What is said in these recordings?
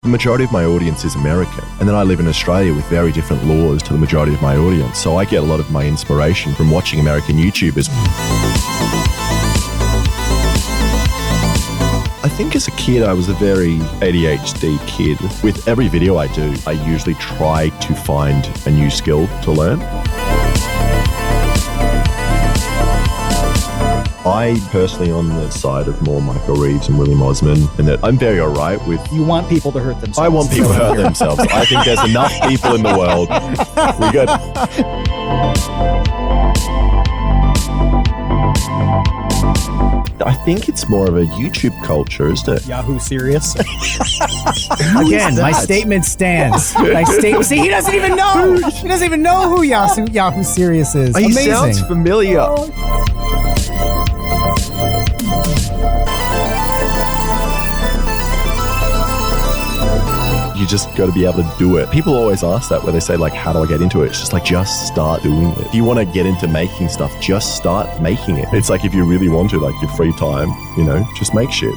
The majority of my audience is American, and then I live in Australia with very different laws to the majority of my audience, so I get a lot of my inspiration from watching American YouTubers. I think as a kid, I was a very ADHD kid. With every video I do, I usually try to find a new skill to learn. I personally on the side of more Michael Reeves and William Osman, and that I'm very all right with... You want people to hurt themselves. I want people to hurt themselves. I think there's enough people in the world. We got... I think it's more of a YouTube culture, isn't it? Yahoo Serious. Again, my statement stands. See, he doesn't even know. He doesn't even know who Yahoo Serious is. He Amazing. sounds familiar. You just got to be able to do it. People always ask that where they say, like, how do I get into it? It's just like, just start doing it. If you want to get into making stuff, just start making it. It's like if you really want to, like your free time, just make shit.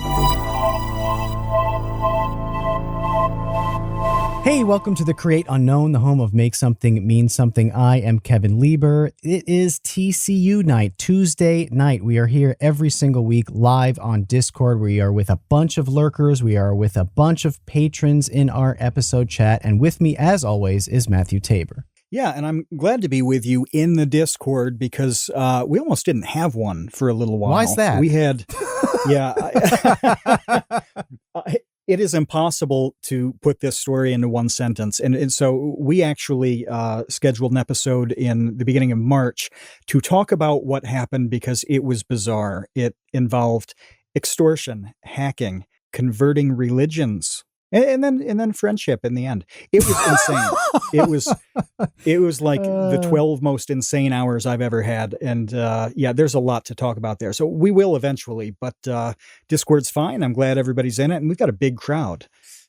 Hey, welcome to the Create Unknown, the home of Make Something Mean Something. I am Kevin Lieber. It is TCU night, Tuesday night. We are here every single week live on Discord. We are with a bunch of lurkers. We are with a bunch of patrons in our episode chat. And with me, as always, is Matthew Tabor. Yeah, and I'm glad to be with you in the Discord because we almost didn't have one for a little while. Why's that? We had, it is impossible to put this story into one sentence. And so we actually scheduled an episode in the beginning of March to talk about what happened because it was bizarre. It involved extortion, hacking, converting religions, and then friendship in the end. It was insane. It was like the 12 most insane hours I've ever had. And there's a lot to talk about there. So we will eventually, but Discord's fine. I'm glad everybody's in it. And we've got a big crowd.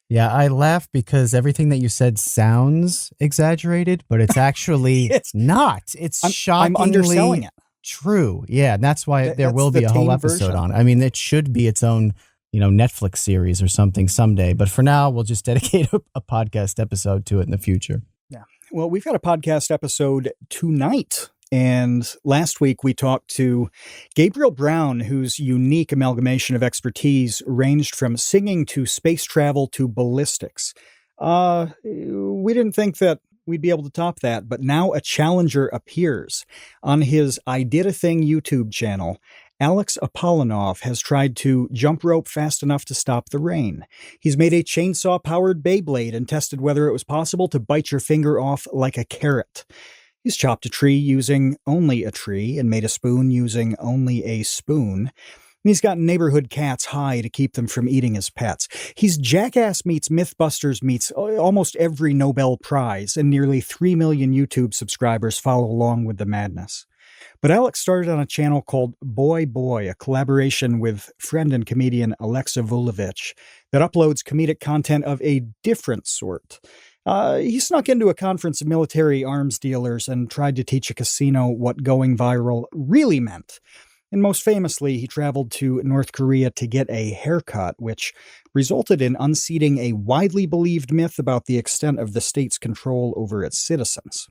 Yeah, I laugh because everything that you said sounds exaggerated, but it's actually not. It's shockingly I'm underselling it. True. Yeah, and that's why there will be a whole episode version on it. I mean, it should be its own Netflix series or something someday. But for now, we'll just dedicate a podcast episode to it in the future. Yeah. Well, we've got a podcast episode tonight. And last week we talked to Gabriel Brown, whose unique amalgamation of expertise ranged from singing to space travel to ballistics. We didn't think that we'd be able to top that, but now a challenger appears. On his I Did a Thing YouTube channel, Alex Apollonov has tried to jump rope fast enough to stop the rain. He's made a chainsaw-powered Beyblade and tested whether it was possible to bite your finger off like a carrot. He's chopped a tree using only a tree and made a spoon using only a spoon. And he's got neighborhood cats high to keep them from eating his pets. He's Jackass meets Mythbusters meets almost every Nobel Prize, and nearly 3 million YouTube subscribers follow along with the madness. But Alex started on a channel called Boy Boy, a collaboration with friend and comedian Alexa Vulovich that uploads comedic content of a different sort. He snuck into a conference of military arms dealers and tried to teach a casino what going viral really meant. And most famously, he traveled to North Korea to get a haircut, which resulted in unseating a widely believed myth about the extent of the state's control over its citizens.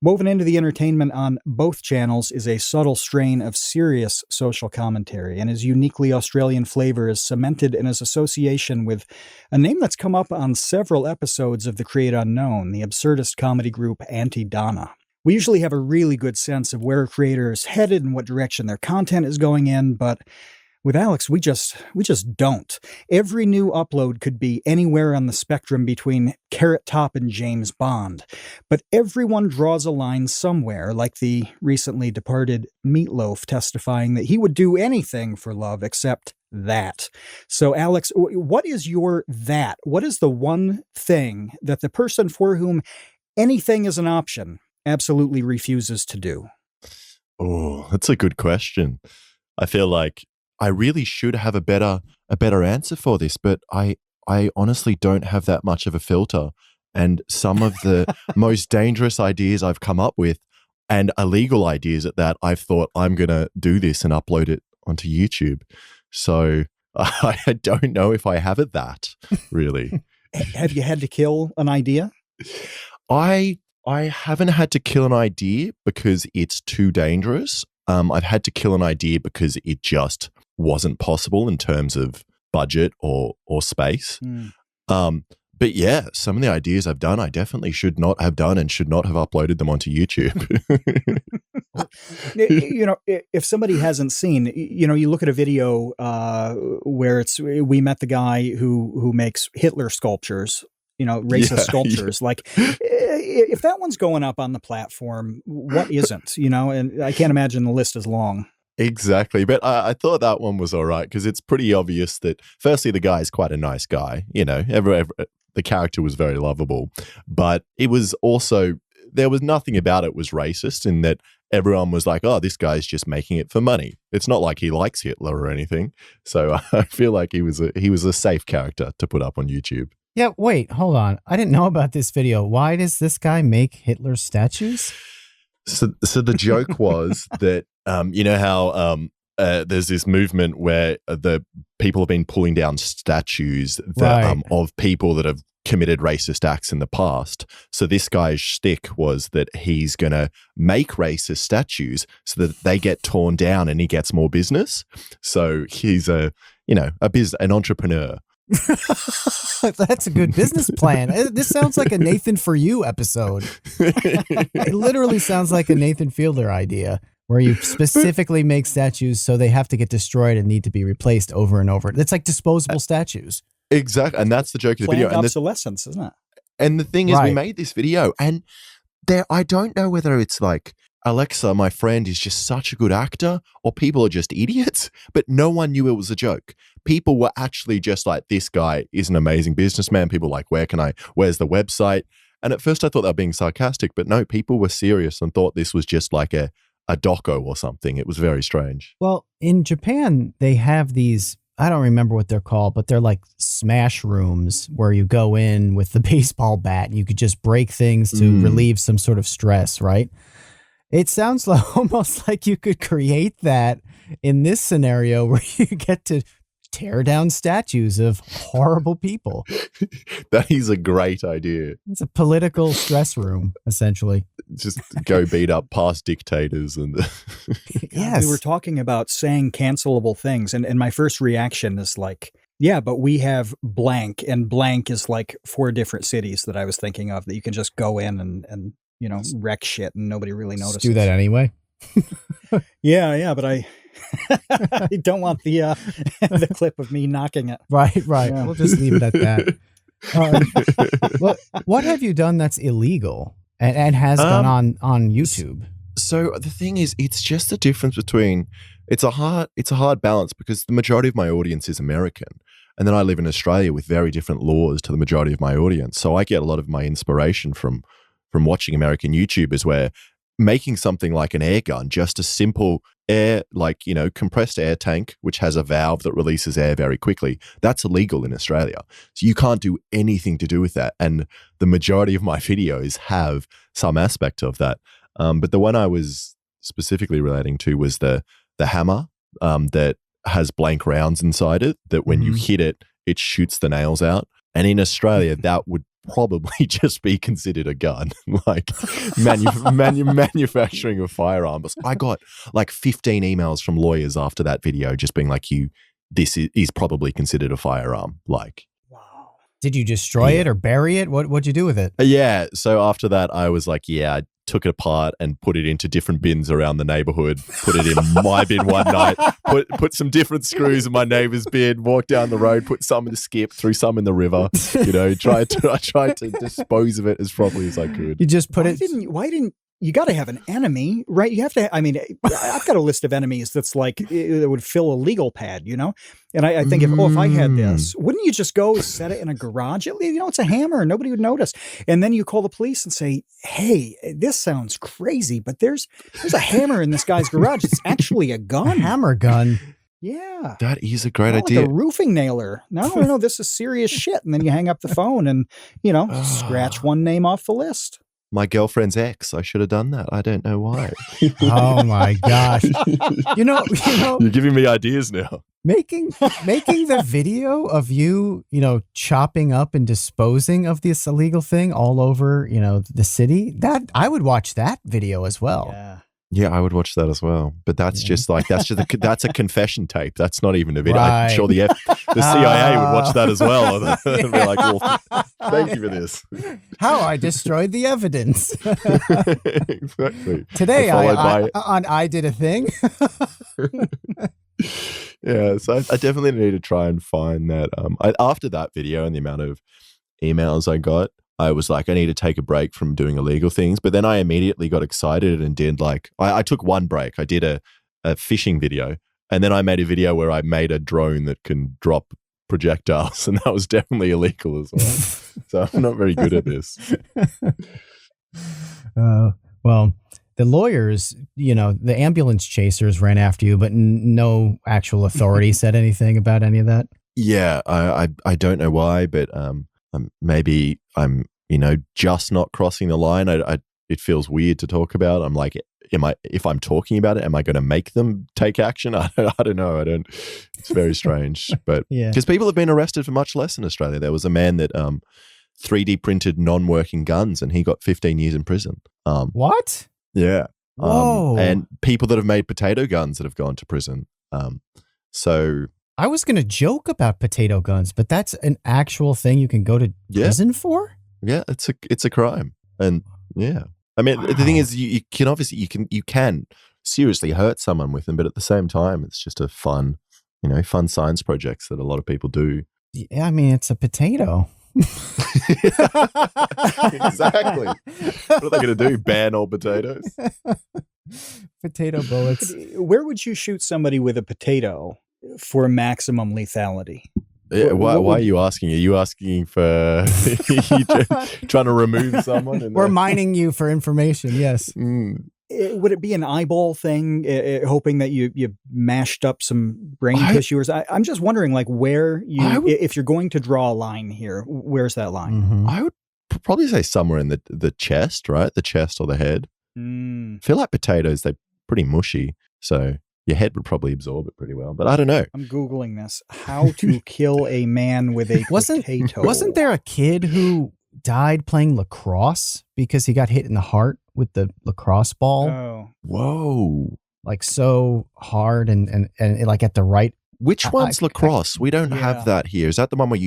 Woven into the entertainment on both channels is a subtle strain of serious social commentary, and his uniquely Australian flavor is cemented in his association with a name that's come up on several episodes of The Create Unknown, the absurdist comedy group Anti-Donna. We usually have a really good sense of where a creator is headed and what direction their content is going in, but with Alex, we just don't. Every new upload could be anywhere on the spectrum between Carrot Top and James Bond. But everyone draws a line somewhere, like the recently departed Meatloaf testifying that he would do anything for love except that. So Alex, what is your that? What is the one thing that the person for whom anything is an option absolutely refuses to do? Oh, that's a good question. I feel like I really should have a better answer for this, but I honestly don't have that much of a filter. And some of the most dangerous ideas I've come up with, and illegal ideas at that, I've thought I'm going to do this and upload it onto YouTube. So I don't know if I have it that, really. have you had to kill an idea? I haven't had to kill an idea because it's too dangerous. I've had to kill an idea because it just wasn't possible in terms of budget or space. But yeah, some of the ideas I've done, I definitely should not have done and should not have uploaded them onto YouTube. If somebody hasn't seen, you look at a video where we met the guy who makes Hitler sculptures, racist sculptures. Like, if that one's going up on the platform, what isn't? And I can't imagine the list is long. Exactly. But I thought that one was all right because it's pretty obvious that, firstly, the guy is quite a nice guy. The character was very lovable. But it was also, there was nothing about it was racist in that everyone was like, oh, this guy's just making it for money. It's not like he likes Hitler or anything. So I feel like he was a safe character to put up on YouTube. Yeah, wait, hold on. I didn't know about this video. Why does this guy make Hitler statues? So the joke was that, how there's this movement where the people have been pulling down statues that, of people that have committed racist acts in the past. So this guy's shtick was that he's going to make racist statues so that they get torn down and he gets more business. So he's an entrepreneur. That's a good business plan. This sounds like a Nathan For You episode. It literally sounds like a Nathan Fielder idea where you specifically make statues so they have to get destroyed and need to be replaced over and over. It's like disposable statues. Exactly. And that's the joke of the video. And obsolescence, isn't it? And the thing is, we made this video and I don't know whether it's like Alexa, my friend, is just such a good actor or people are just idiots, but no one knew it was a joke. People were actually just like, this guy is an amazing businessman. People were like, where's the website? And at first I thought they were being sarcastic, but no, people were serious and thought this was just like a doco or something. It was very strange. Well, in Japan, they have these, I don't remember what they're called, but they're like smash rooms where you go in with the baseball bat and you could just break things to relieve some sort of stress, right? It sounds almost like you could create that in this scenario where you get to tear down statues of horrible people. That is a great idea. It's a political stress room, essentially. Just go beat up past dictators. And yes. We were talking about saying cancelable things, and my first reaction is like, yeah, but we have blank, and blank is like 4 different cities that I was thinking of that you can just go in and wreck shit and nobody really notices. Do that anyway. Yeah, but I don't want the clip of me knocking it. Right. Yeah. We'll just leave it at that. What have you done that's illegal and has gone on YouTube? So the thing is, it's just the difference between it's a hard balance because the majority of my audience is American, and then I live in Australia with very different laws to the majority of my audience. So I get a lot of my inspiration from watching American YouTubers where making something like an air gun, just a simple air, compressed air tank, which has a valve that releases air very quickly, that's illegal in Australia. So you can't do anything to do with that. And the majority of my videos have some aspect of that. But the one I was specifically relating to was the hammer that has blank rounds inside it, that when you hit it, it shoots the nails out. And in Australia, that would probably just be considered a gun, like manufacturing of firearms. I got like 15 emails from lawyers after that video just being like, this is probably considered a firearm. Like, wow. Did you destroy it or bury it? What'd you do with it? Yeah. So after that, I was like, I took it apart and put it into different bins around the neighborhood, put it in my bin one night, put some different screws in my neighbor's bin, walked down the road, put some in the skip, threw some in the river, I tried to dispose of it as properly as I could. You just put Why didn't you got to have an enemy, right? You have to, I've got a list of enemies that's like, it would fill a legal pad, And I think if I had this, wouldn't you just go set it in a garage? It's a hammer. Nobody would notice. And then you call the police and say, hey, this sounds crazy, but there's a hammer in this guy's garage. It's actually a gun. A hammer gun. Yeah. That is a great idea. Like a roofing nailer. No, this is serious shit. And then you hang up the phone and, scratch one name off the list. My girlfriend's ex. I should have done that. I don't know why. Oh my gosh. You're giving me ideas now. Making the video of you, chopping up and disposing of this illegal thing all over, the city, that I would watch that video as well. Yeah. Yeah, I would watch that as well. But that's just that's a confession tape. That's not even a video. Right. I'm sure the CIA would watch that as well and be like, well, thank you for this. How I destroyed the evidence. Exactly. Today I did a thing. Yeah, so I definitely need to try and find that. After that video and the amount of emails I got, I was like, I need to take a break from doing illegal things. But then I immediately got excited and did I took one break. I did a fishing video, and then I made a video where I made a drone that can drop projectiles, and that was definitely illegal as well. So I'm not very good at this. Well, the lawyers, the ambulance chasers ran after you, but no actual authority said anything about any of that. Yeah, I don't know why, but maybe I'm just not crossing the line. It feels weird to talk about. I'm like, if I'm talking about it, am I going to make them take action? I don't know. It's very strange, but because people have been arrested for much less in Australia. There was a man that 3D printed non-working guns, and he got 15 years in prison. What? Yeah. Whoa. And people that have made potato guns that have gone to prison. So I was going to joke about potato guns, but that's an actual thing you can go to prison for? Yeah, it's a crime. And yeah. I mean, the thing is you can obviously you can seriously hurt someone with them, but at the same time it's just a fun science projects that a lot of people do. Yeah, I mean, it's a potato. Exactly. What are they going to do? Ban all potatoes? Potato bullets. Where would you shoot somebody with a potato for maximum lethality? Yeah, why are you asking? Are you asking for trying to remove someone? We're mining you for information, yes. Would it be an eyeball thing, hoping that you mashed up some brain tissue? I'm just wondering, where if you're going to draw a line here, where's that line? Mm-hmm. I would probably say somewhere in the chest, right? The chest or the head. I feel like potatoes, they're pretty mushy, so your head would probably absorb it pretty well. But I don't know. I'm Googling this. How to kill a man with a potato. Wasn't there a kid who died playing lacrosse because he got hit in the heart with the lacrosse ball? Oh. Whoa. So hard and at the right. Which one's lacrosse? We don't have that here. Is that the one where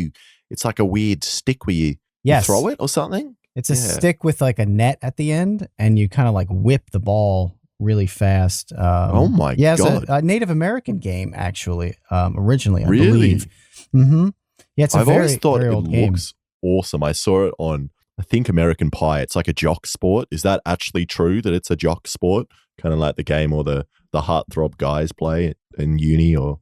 it's like a weird stick where you throw it or something? It's a stick with a net at the end, and you kind of whip the ball really fast. Oh my God. Yeah, it's a Native American game, actually, originally, I really? believe. Mm-hmm. Yeah, it's I've always thought very it old game. looks awesome. I saw it on, I think, American Pie. It's like a jock sport. Is that actually true that it's a jock sport? Kind of like the game or the heartthrob guys play in uni or...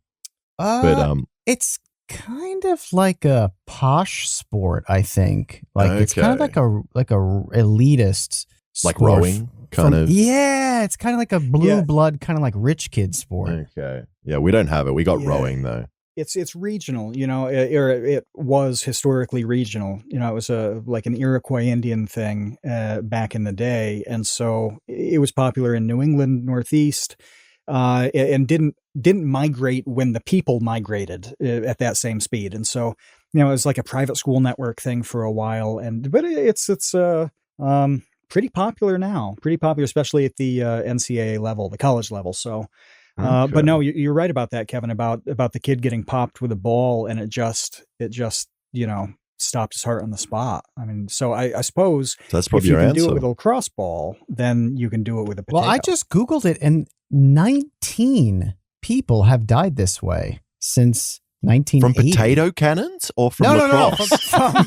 It's kind of like a posh sport, I think. It's kind of like a elitist like sport. rowing, kind of. Yeah, it's kind of like a blue blood, kind of like rich kid sport. Okay. Yeah, we don't have it. We got rowing though. It's regional, it was historically regional. It was like an Iroquois Indian thing back in the day. And so it was popular in New England, Northeast, and didn't migrate when the people migrated at that same speed. And so, it was like a private school network thing for a while. But it's pretty popular now, especially at the NCAA level, the college level. So, but no, you're right about that, Kevin, about the kid getting popped with a ball and it just stopped his heart on the spot. I mean, so I suppose that's probably if you your can answer. do it with a lacrosse ball, then you can do it with a potato. Well, I just Googled it, and 19 people have died this way since 1980. From potato cannons or from lacrosse? No,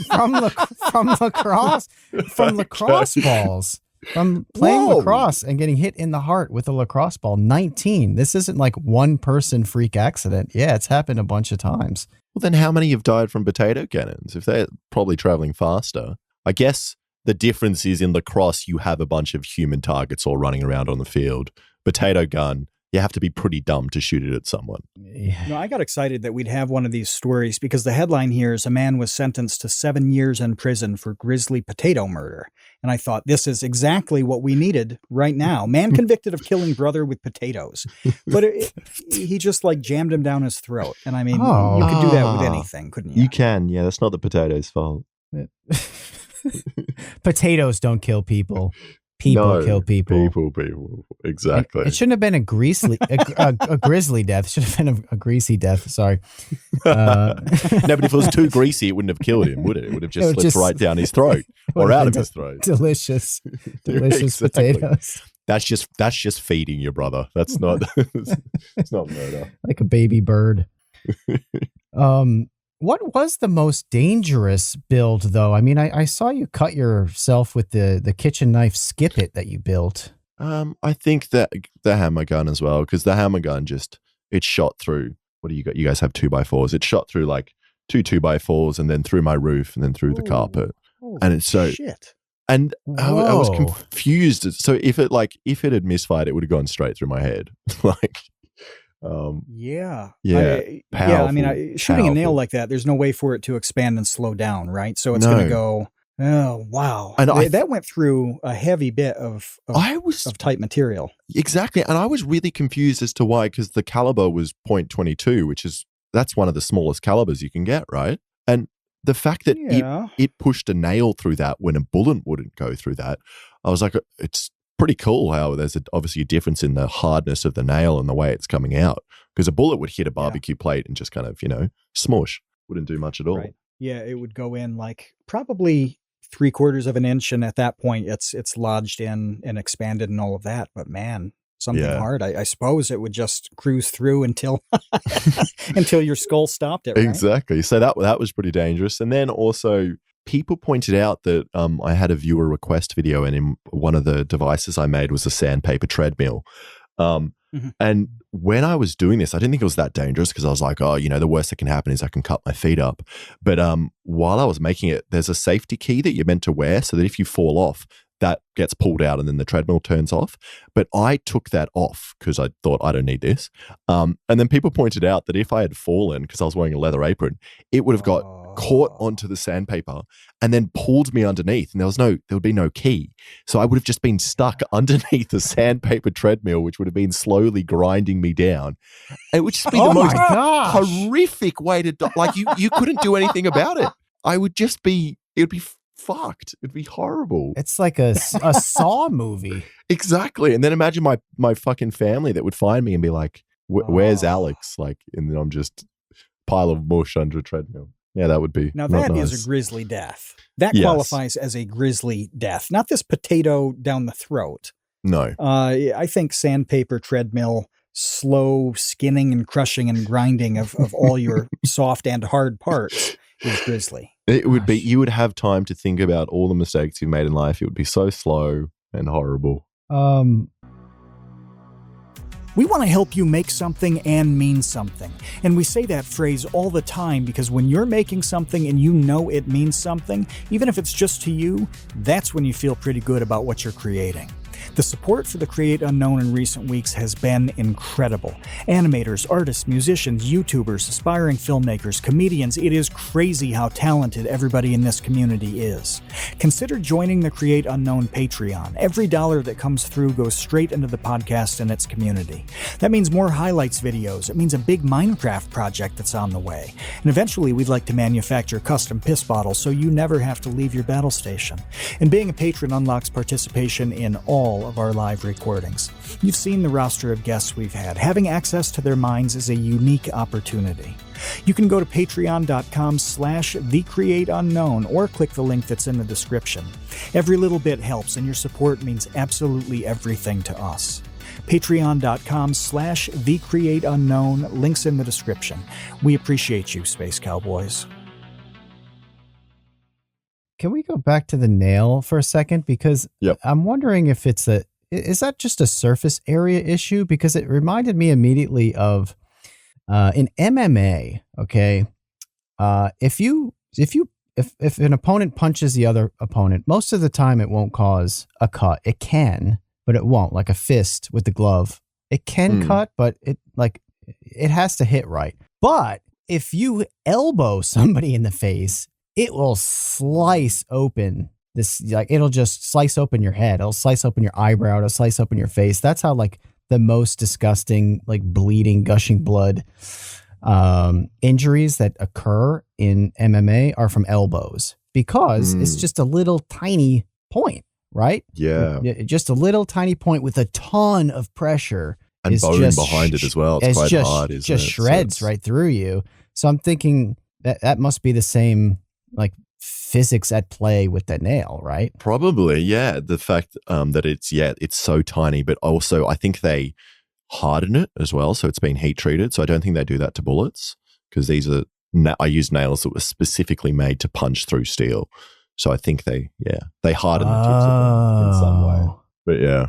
from lacrosse, from lacrosse balls. From playing lacrosse and getting hit in the heart with a lacrosse ball. 19. This isn't like one person freak accident. Yeah, it's happened a bunch of times. Well, then how many have died from potato cannons? If they're probably traveling faster. I guess the difference is in lacrosse, you have a bunch of human targets all running around on the field. Potato gun, you have to be pretty dumb to shoot it at someone. No, I got excited that we'd have one of these stories because the headline here is a man was sentenced to 7 years in prison for grisly potato murder. And I thought, this is exactly what we needed right now. Man convicted of killing brother with potatoes. But he just like jammed him down his throat. And I mean, you could do that with anything, couldn't you? You can. Yeah, that's not the potato's fault. Potatoes don't kill people. People kill people. People. Exactly. It shouldn't have been a grisly death. It should have been a greasy death. Sorry. No, but if it was too greasy, it wouldn't have killed him, would it? It would have just slipped right down his throat or out of his throat. Delicious Exactly. potatoes. That's just feeding your brother. That's not. It's not murder. Like a baby bird. What was the most dangerous build, though? I mean, I saw you cut yourself with the kitchen knife skip it that you built. I think that the hammer gun as well, because the hammer gun it shot through. What do you got? You guys have 2x4s. It shot through like two 2x4s, and then through my roof, and then through the carpet. And it's so shit. And I was confused. So if it had misfired, it would have gone straight through my head. Like. Yeah. Powerful, I mean, shooting a nail like that, there's no way for it to expand and slow down, right? So it's going to go, oh, wow. And that went through a heavy bit of tight material. Exactly. And I was really confused as to why, because the caliber was .22, that's one of the smallest calibers you can get, right? And the fact that it pushed a nail through that when a bullet wouldn't go through that, I was like, it's pretty cool how there's obviously a difference in the hardness of the nail and the way it's coming out, because a bullet would hit a barbecue plate and just kind of, smush, wouldn't do much at all. Right. Yeah, it would go in like probably 3/4 of an inch, and at that point it's lodged in and expanded and all of that. But man, something hard, I suppose it would just cruise through until until your skull stopped it, right? Exactly. So that was pretty dangerous. And then also, people pointed out that I had a viewer request video, and in one of the devices I made was a Sandpaper Treadmill. And when I was doing this, I didn't think it was that dangerous, because I was like, the worst that can happen is I can cut my feet up. But while I was making it, there's a safety key that you're meant to wear so that if you fall off, that gets pulled out and then the treadmill turns off. But I took that off because I thought, I don't need this. And then people pointed out that if I had fallen, because I was wearing a leather apron, it would have got caught onto the sandpaper and then pulled me underneath, and there would be no key. So I would have just been stuck underneath the Sandpaper Treadmill, which would have been slowly grinding me down. It would just be the most horrific way to die. Like you couldn't do anything about it. It would be fucked. It'd be horrible. It's like a Saw movie. Exactly. And then imagine my fucking family that would find me and be like, where's Alex? Like, and then I'm just pile of mush under a treadmill. Yeah, that would be. Now that is a grisly death. That qualifies as a grisly death, not this potato down the throat. No. I think Sandpaper Treadmill, slow skinning and crushing and grinding of all your soft and hard parts is grisly. It would be. You would have time to think about all the mistakes you've made in life. It would be so slow and horrible. We want to help you make something and mean something. And we say that phrase all the time because when you're making something and you know it means something, even if it's just to you, that's when you feel pretty good about what you're creating. The support for the Create Unknown in recent weeks has been incredible. Animators, artists, musicians, YouTubers, aspiring filmmakers, comedians, it is crazy how talented everybody in this community is. Consider joining the Create Unknown Patreon. Every dollar that comes through goes straight into the podcast and its community. That means more highlights videos. It means a big Minecraft project that's on the way. And eventually we'd like to manufacture custom piss bottles so you never have to leave your battle station. And being a patron unlocks participation in all of our live recordings. You've seen the roster of guests we've had. Having access to their minds is a unique opportunity. You can go to patreon.com/thecreateunknown or click the link that's in the description. Every little bit helps, and your support means absolutely everything to us. Patreon.com/thecreateunknown, links in the description. We appreciate you, Space Cowboys. Can we go back to the nail for a second? Because I'm wondering if is that just a surface area issue? Because it reminded me immediately of in MMA. Okay, if an opponent punches the other opponent, most of the time it won't cause a cut. It can, but it won't. Like a fist with the glove It can cut, but it has to hit right. But if you elbow somebody in the face, it will slice open this, like, it'll just slice open your head. It'll slice open your eyebrow. It'll slice open your face. That's how, like, the most disgusting, like, bleeding, gushing blood injuries that occur in MMA are from elbows, because it's just a little tiny point, right? Yeah. Just a little tiny point with a ton of pressure. And bone behind it as well. It's quite hard, isn't it? Just shreds right through you. So I'm thinking that must be the same, like, physics at play with that nail, right? Probably, yeah. The fact that it's so tiny, but also I think they harden it as well, so it's been heat treated. So I don't think they do that to bullets, because these are I use nails that were specifically made to punch through steel. So I think they harden the tips of them in some way. But yeah,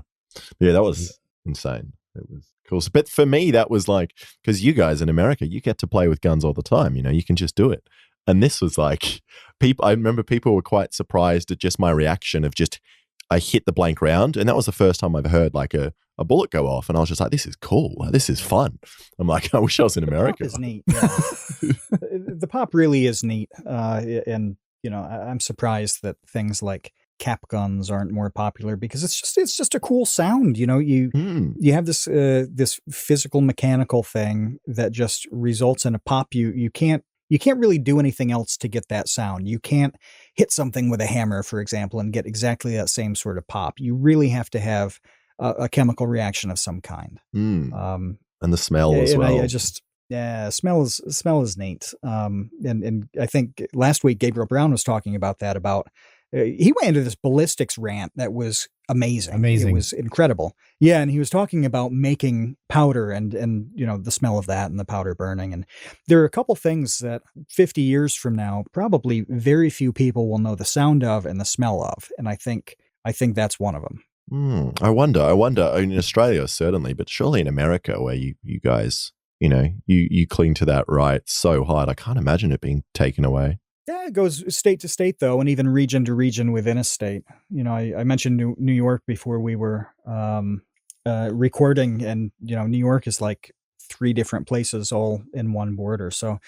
that was insane. It was cool. But for me, that was like, because you guys in America, you get to play with guns all the time. You know, you can just do it. And this was like, I remember people were quite surprised at just my reaction of just, I hit the blank round. And that was the first time I've heard like a bullet go off. And I was just like, this is cool. Like, this is fun. I'm like, I wish I was in America. The pop is neat. Yeah. The pop really is neat. And, you know, I'm surprised that things like cap guns aren't more popular, because it's just a cool sound. You know, you have this this physical mechanical thing that just results in a pop. You can't really do anything else to get that sound. You can't hit something with a hammer, for example, and get exactly that same sort of pop. You really have to have a chemical reaction of some kind. And the smell as well. Smell is neat. And I think last week Gabriel Brown was talking about that. He went into this ballistics rant that was amazing. It was incredible. Yeah, and he was talking about making powder and you know, the smell of that and the powder burning. And there are a couple things that 50 years from now, probably very few people will know the sound of and the smell of. And I think that's one of them. I wonder. In Australia, certainly, but surely in America, where you guys, you know, you cling to that right so hard, I can't imagine it being taken away. Yeah, it goes state to state, though, and even region to region within a state. You know, I mentioned New York before we were recording, and, you know, New York is like 3 different places all in one border. So it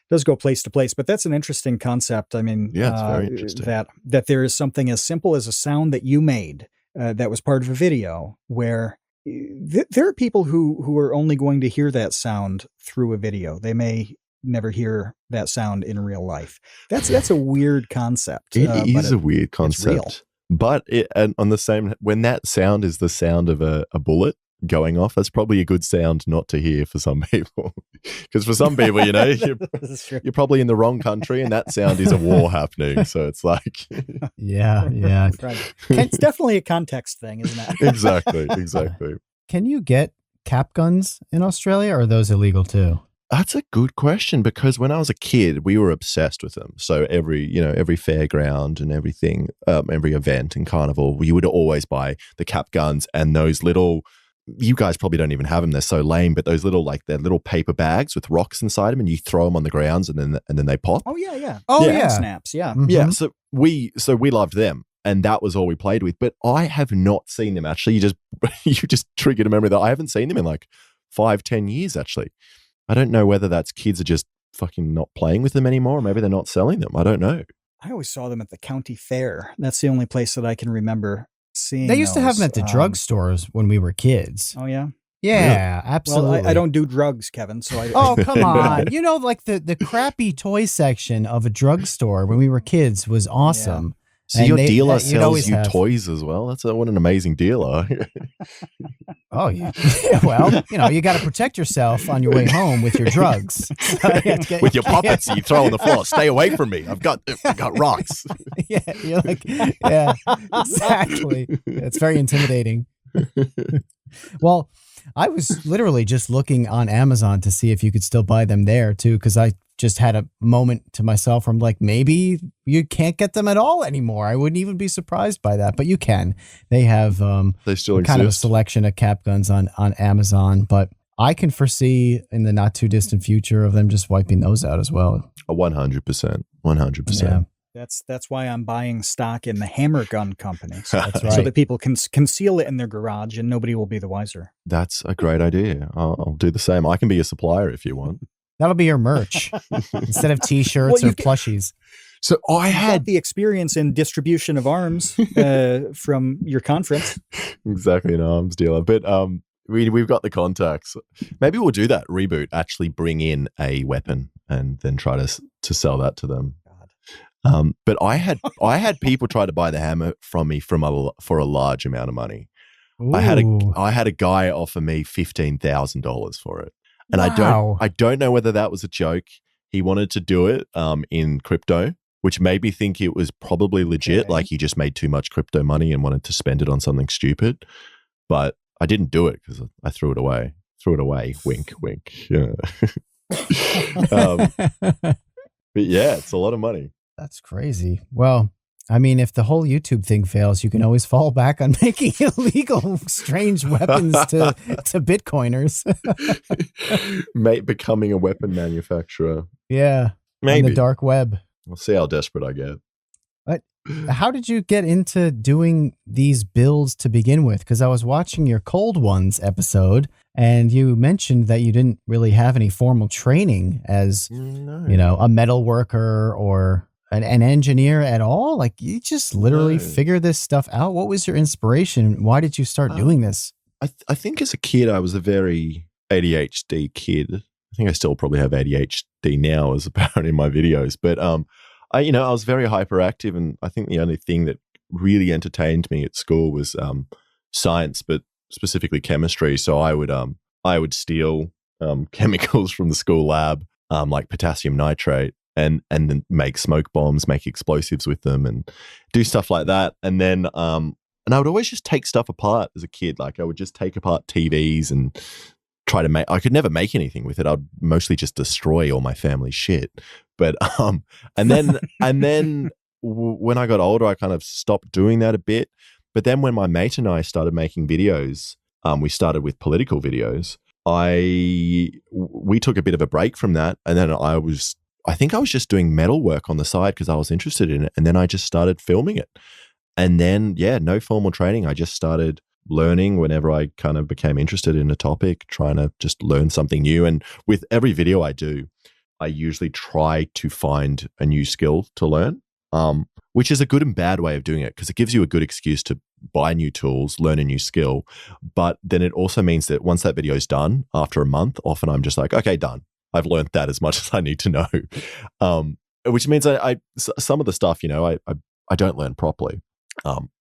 does go place to place. But that's an interesting concept. I mean, yeah, it's very interesting. That there is something as simple as a sound that you made that was part of a video, where there are people who are only going to hear that sound through a video. They may never hear that sound in real life. That's a weird concept. It is a weird concept. But on the same, when that sound is the sound of a bullet going off, that's probably a good sound not to hear for some people. Because for some people, you know, you're probably in the wrong country, and that sound is a war happening. So it's like, yeah. Right. It's definitely a context thing, isn't it? Exactly. Can you get cap guns in Australia, or are those illegal too? That's a good question, because when I was a kid, we were obsessed with them. So every fairground and everything, every event and carnival, you would always buy the cap guns and those little, you guys probably don't even have them. They're so lame, but those little, like, they're little paper bags with rocks inside them, and you throw them on the grounds and then they pop. Oh yeah. Snaps. Yeah. Mm-hmm. Yeah. So we loved them. And that was all we played with. But I have not seen them, actually. You just triggered a memory that I haven't seen them in like 5-10 years, actually. I don't know whether that's kids are just fucking not playing with them anymore, or maybe they're not selling them. I don't know. I always saw them at the county fair. That's the only place that I can remember seeing. They used to have them at the drugstores when we were kids. Oh, yeah? Yeah, absolutely. Well, I don't do drugs, Kevin. So Oh, come on. You know, like the crappy toy section of a drugstore when we were kids was awesome. Yeah. So your dealer sells you toys as well? What an amazing dealer. Oh, yeah. Well, you know, you got to protect yourself on your way home with your drugs. With your puppets you throw on the floor. Stay away from me. I've got rocks. Yeah, you're like, yeah, exactly. It's very intimidating. Well, I was literally just looking on Amazon to see if you could still buy them there too, because I just had a moment to myself where I'm like, maybe you can't get them at all anymore. I wouldn't even be surprised by that, but you can. They have they still kind of a exist. selection of cap guns on Amazon, but I can foresee in the not too distant future of them just wiping those out as well. 100%. 100%. That's why I'm buying stock in the hammer gun company. So, That's so right. that people can conceal it in their garage and nobody will be the wiser. That's a great idea. I'll do the same. I can be a supplier if you want. That'll be your merch instead of T-shirts or plushies. So I had the experience in distribution of arms from your conference. Exactly, an arms dealer. But we've got the contacts. Maybe we'll do that reboot. Actually, bring in a weapon and then try to sell that to them. But I had people try to buy the hammer from me for a large amount of money. Ooh. I had a guy offer me $15,000 for it, and wow. I don't know whether that was a joke. He wanted to do it in crypto, which made me think it was probably legit. Okay. Like he just made too much crypto money and wanted to spend it on something stupid. But I didn't do it because I threw it away. Wink, wink. Yeah. But yeah, it's a lot of money. That's crazy. Well, I mean, if the whole YouTube thing fails, you can always fall back on making illegal, strange weapons to Bitcoiners. Mate, becoming a weapon manufacturer. Yeah. Maybe. On the dark web. We'll see how desperate I get. How did you get into doing these builds to begin with? Because I was watching your Cold Ones episode, and you mentioned that you didn't really have any formal training as, a metal worker or an engineer at all. Like you just literally figure this stuff out. What was your inspiration? Why did you start doing this? I think as a kid, I was a very ADHD kid. I think I still probably have ADHD now, as apparent in my videos. But I was very hyperactive, and I think the only thing that really entertained me at school was science, but specifically chemistry. So I would steal chemicals from the school lab, like potassium nitrate, and then make smoke bombs, make explosives with them, and do stuff like that. And then and I would always just take stuff apart as a kid. Like I would just take apart TVs and try to make. I could never make anything with it. I'd mostly just destroy all my family's shit. But and then when I got older, I kind of stopped doing that a bit. But then when my mate and I started making videos, we started with political videos. We took a bit of a break from that, and then I think I was just doing metal work on the side because I was interested in it, and then I just started filming it. And then no formal training. I just started learning whenever I kind of became interested in a topic, trying to just learn something new. And with every video I do, I usually try to find a new skill to learn, which is a good and bad way of doing it because it gives you a good excuse to buy new tools, learn a new skill. But then it also means that once that video is done, after a month, often I'm just like, okay, done. I've learned that as much as I need to know, which means some of the stuff, I don't learn properly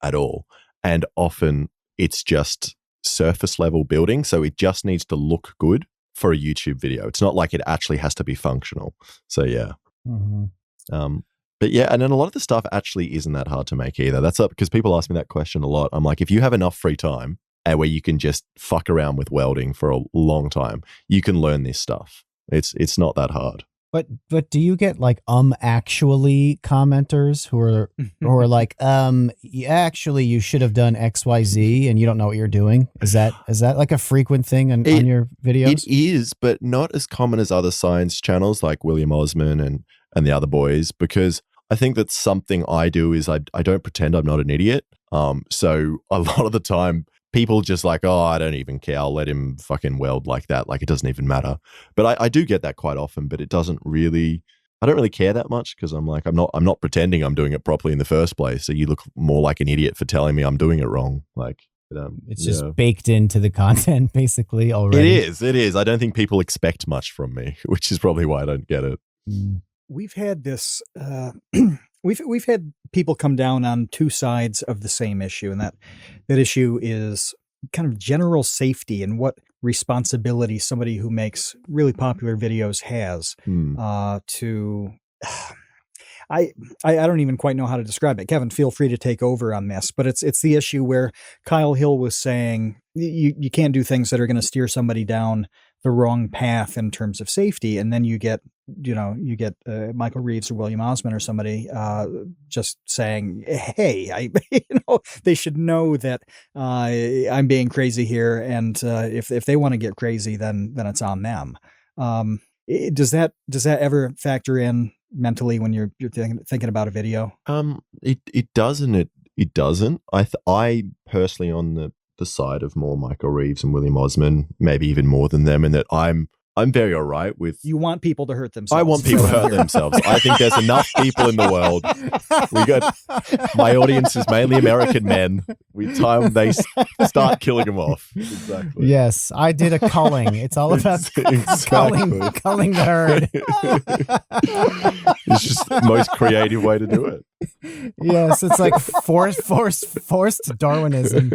at all. And often it's just surface level building. So it just needs to look good for a YouTube video. It's not like it actually has to be functional. So yeah. Mm-hmm. But yeah, and then a lot of the stuff actually isn't that hard to make either. That's up because people ask me that question a lot. I'm like, if you have enough free time where you can just fuck around with welding for a long time, you can learn this stuff. It's not that hard. But do you get like actually commenters who are like actually you should have done XYZ and you don't know what you're doing? Is that like a frequent thing on your videos? It is, but not as common as other science channels like William Osman and the other boys, because I think that something I do is I don't pretend I'm not an idiot. So a lot of the time people just like, oh, I don't even care. I'll let him fucking weld like that. Like it doesn't even matter. But I do get that quite often, but I don't really care that much because I'm like, I'm not pretending I'm doing it properly in the first place. So you look more like an idiot for telling me I'm doing it wrong. Like, it's just baked into the content basically already. It is. I don't think people expect much from me, which is probably why I don't get it. We've had this, we've had people come down on two sides of the same issue, and that issue is kind of general safety and what responsibility somebody who makes really popular videos has to. I don't even quite know how to describe it. Kevin, feel free to take over on this, but it's the issue where Kyle Hill was saying you can't do things that are going to steer somebody down the wrong path in terms of safety, and then you get Michael Reeves or William Osman or somebody just saying, "Hey, they should know that I'm being crazy here, and if they want to get crazy, then it's on them." Does that ever factor in mentally when you're thinking about a video? It doesn't. It doesn't. I personally on the side of more Michael Reeves and William Osman, maybe even more than them, in that I'm very all right with. You want people to hurt themselves. I want people to hurt themselves. I think there's enough people in the world. My audience is mainly American men. With time, they start killing them off. Exactly. Yes, I did a culling. It's all about culling the herd. It's just the most creative way to do it. Yes, it's like forced Darwinism.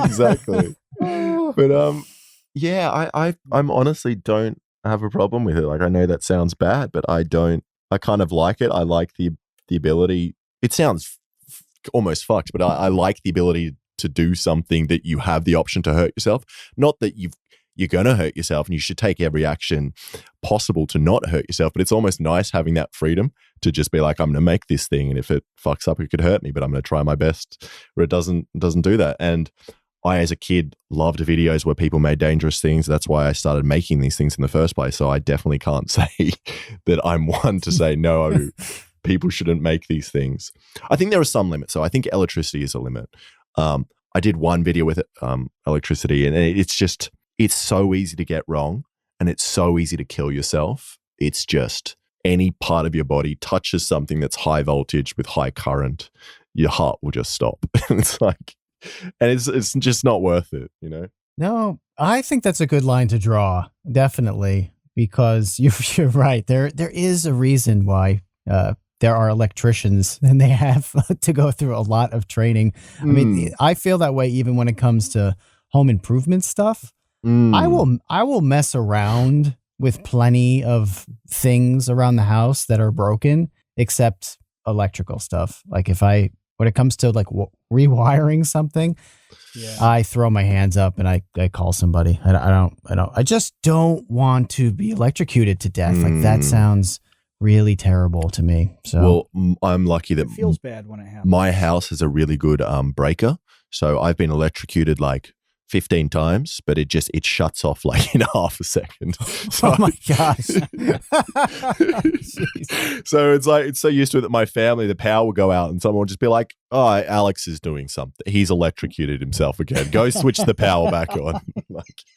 Exactly. But yeah, I'm honestly don't have a problem with it. Like, I know that sounds bad, but I don't. I kind of like it. I like the ability. It sounds almost fucked, but I like the ability to do something that you have the option to hurt yourself. Not that you're going to hurt yourself and you should take every action possible to not hurt yourself, but it's almost nice having that freedom to just be like, I'm going to make this thing, and if it fucks up, it could hurt me, but I'm going to try my best where it doesn't do that. And I, as a kid, loved videos where people made dangerous things. That's why I started making these things in the first place. So I definitely can't say that I'm one to say, no, people shouldn't make these things. I think there are some limits. So I think electricity is a limit. I did one video with electricity, and it's so easy to get wrong, and it's so easy to kill yourself. It's just any part of your body touches something that's high voltage with high current, your heart will just stop. It's like, and it's just not worth it, you know? No, I think that's a good line to draw, definitely, because you're right. There is a reason why there are electricians, and they have to go through a lot of training. I mean, I feel that way even when it comes to home improvement stuff. I will mess around with plenty of things around the house that are broken, except electrical stuff. Like when it comes to like rewiring something, I throw my hands up and I call somebody. I just don't want to be electrocuted to death. Like, that sounds really terrible to me. So, well, I'm lucky that it feels bad when it happens. My house has a really good breaker, so I've been electrocuted like 15 times, but it shuts off like in half a second. So, oh my gosh. So it's like, it's so used to it that my family, the power will go out and someone will just be like, oh, Alex is doing something. He's electrocuted himself again. Go switch the power back on.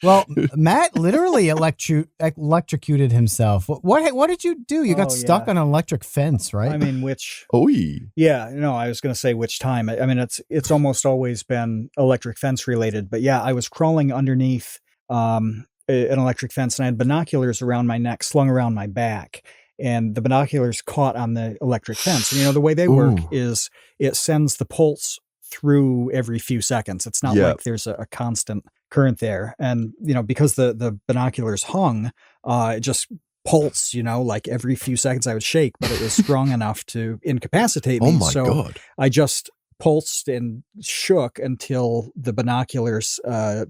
Well, Matt literally electrocuted himself. What did you do? You got stuck on an electric fence, right? I mean, which... Oy. Yeah, no, I was going to say which time. I mean, it's almost always been electric fence related. But yeah, I was crawling underneath an electric fence, and I had binoculars around my neck, slung around my back. And the binoculars caught on the electric fence. And, the way they work is it sends the pulse through every few seconds. It's not like there's a constant current there. And, because the binoculars hung, it just pulse, like every few seconds I would shake, but it was strong enough to incapacitate me. Oh my God. I just pulsed and shook until the binoculars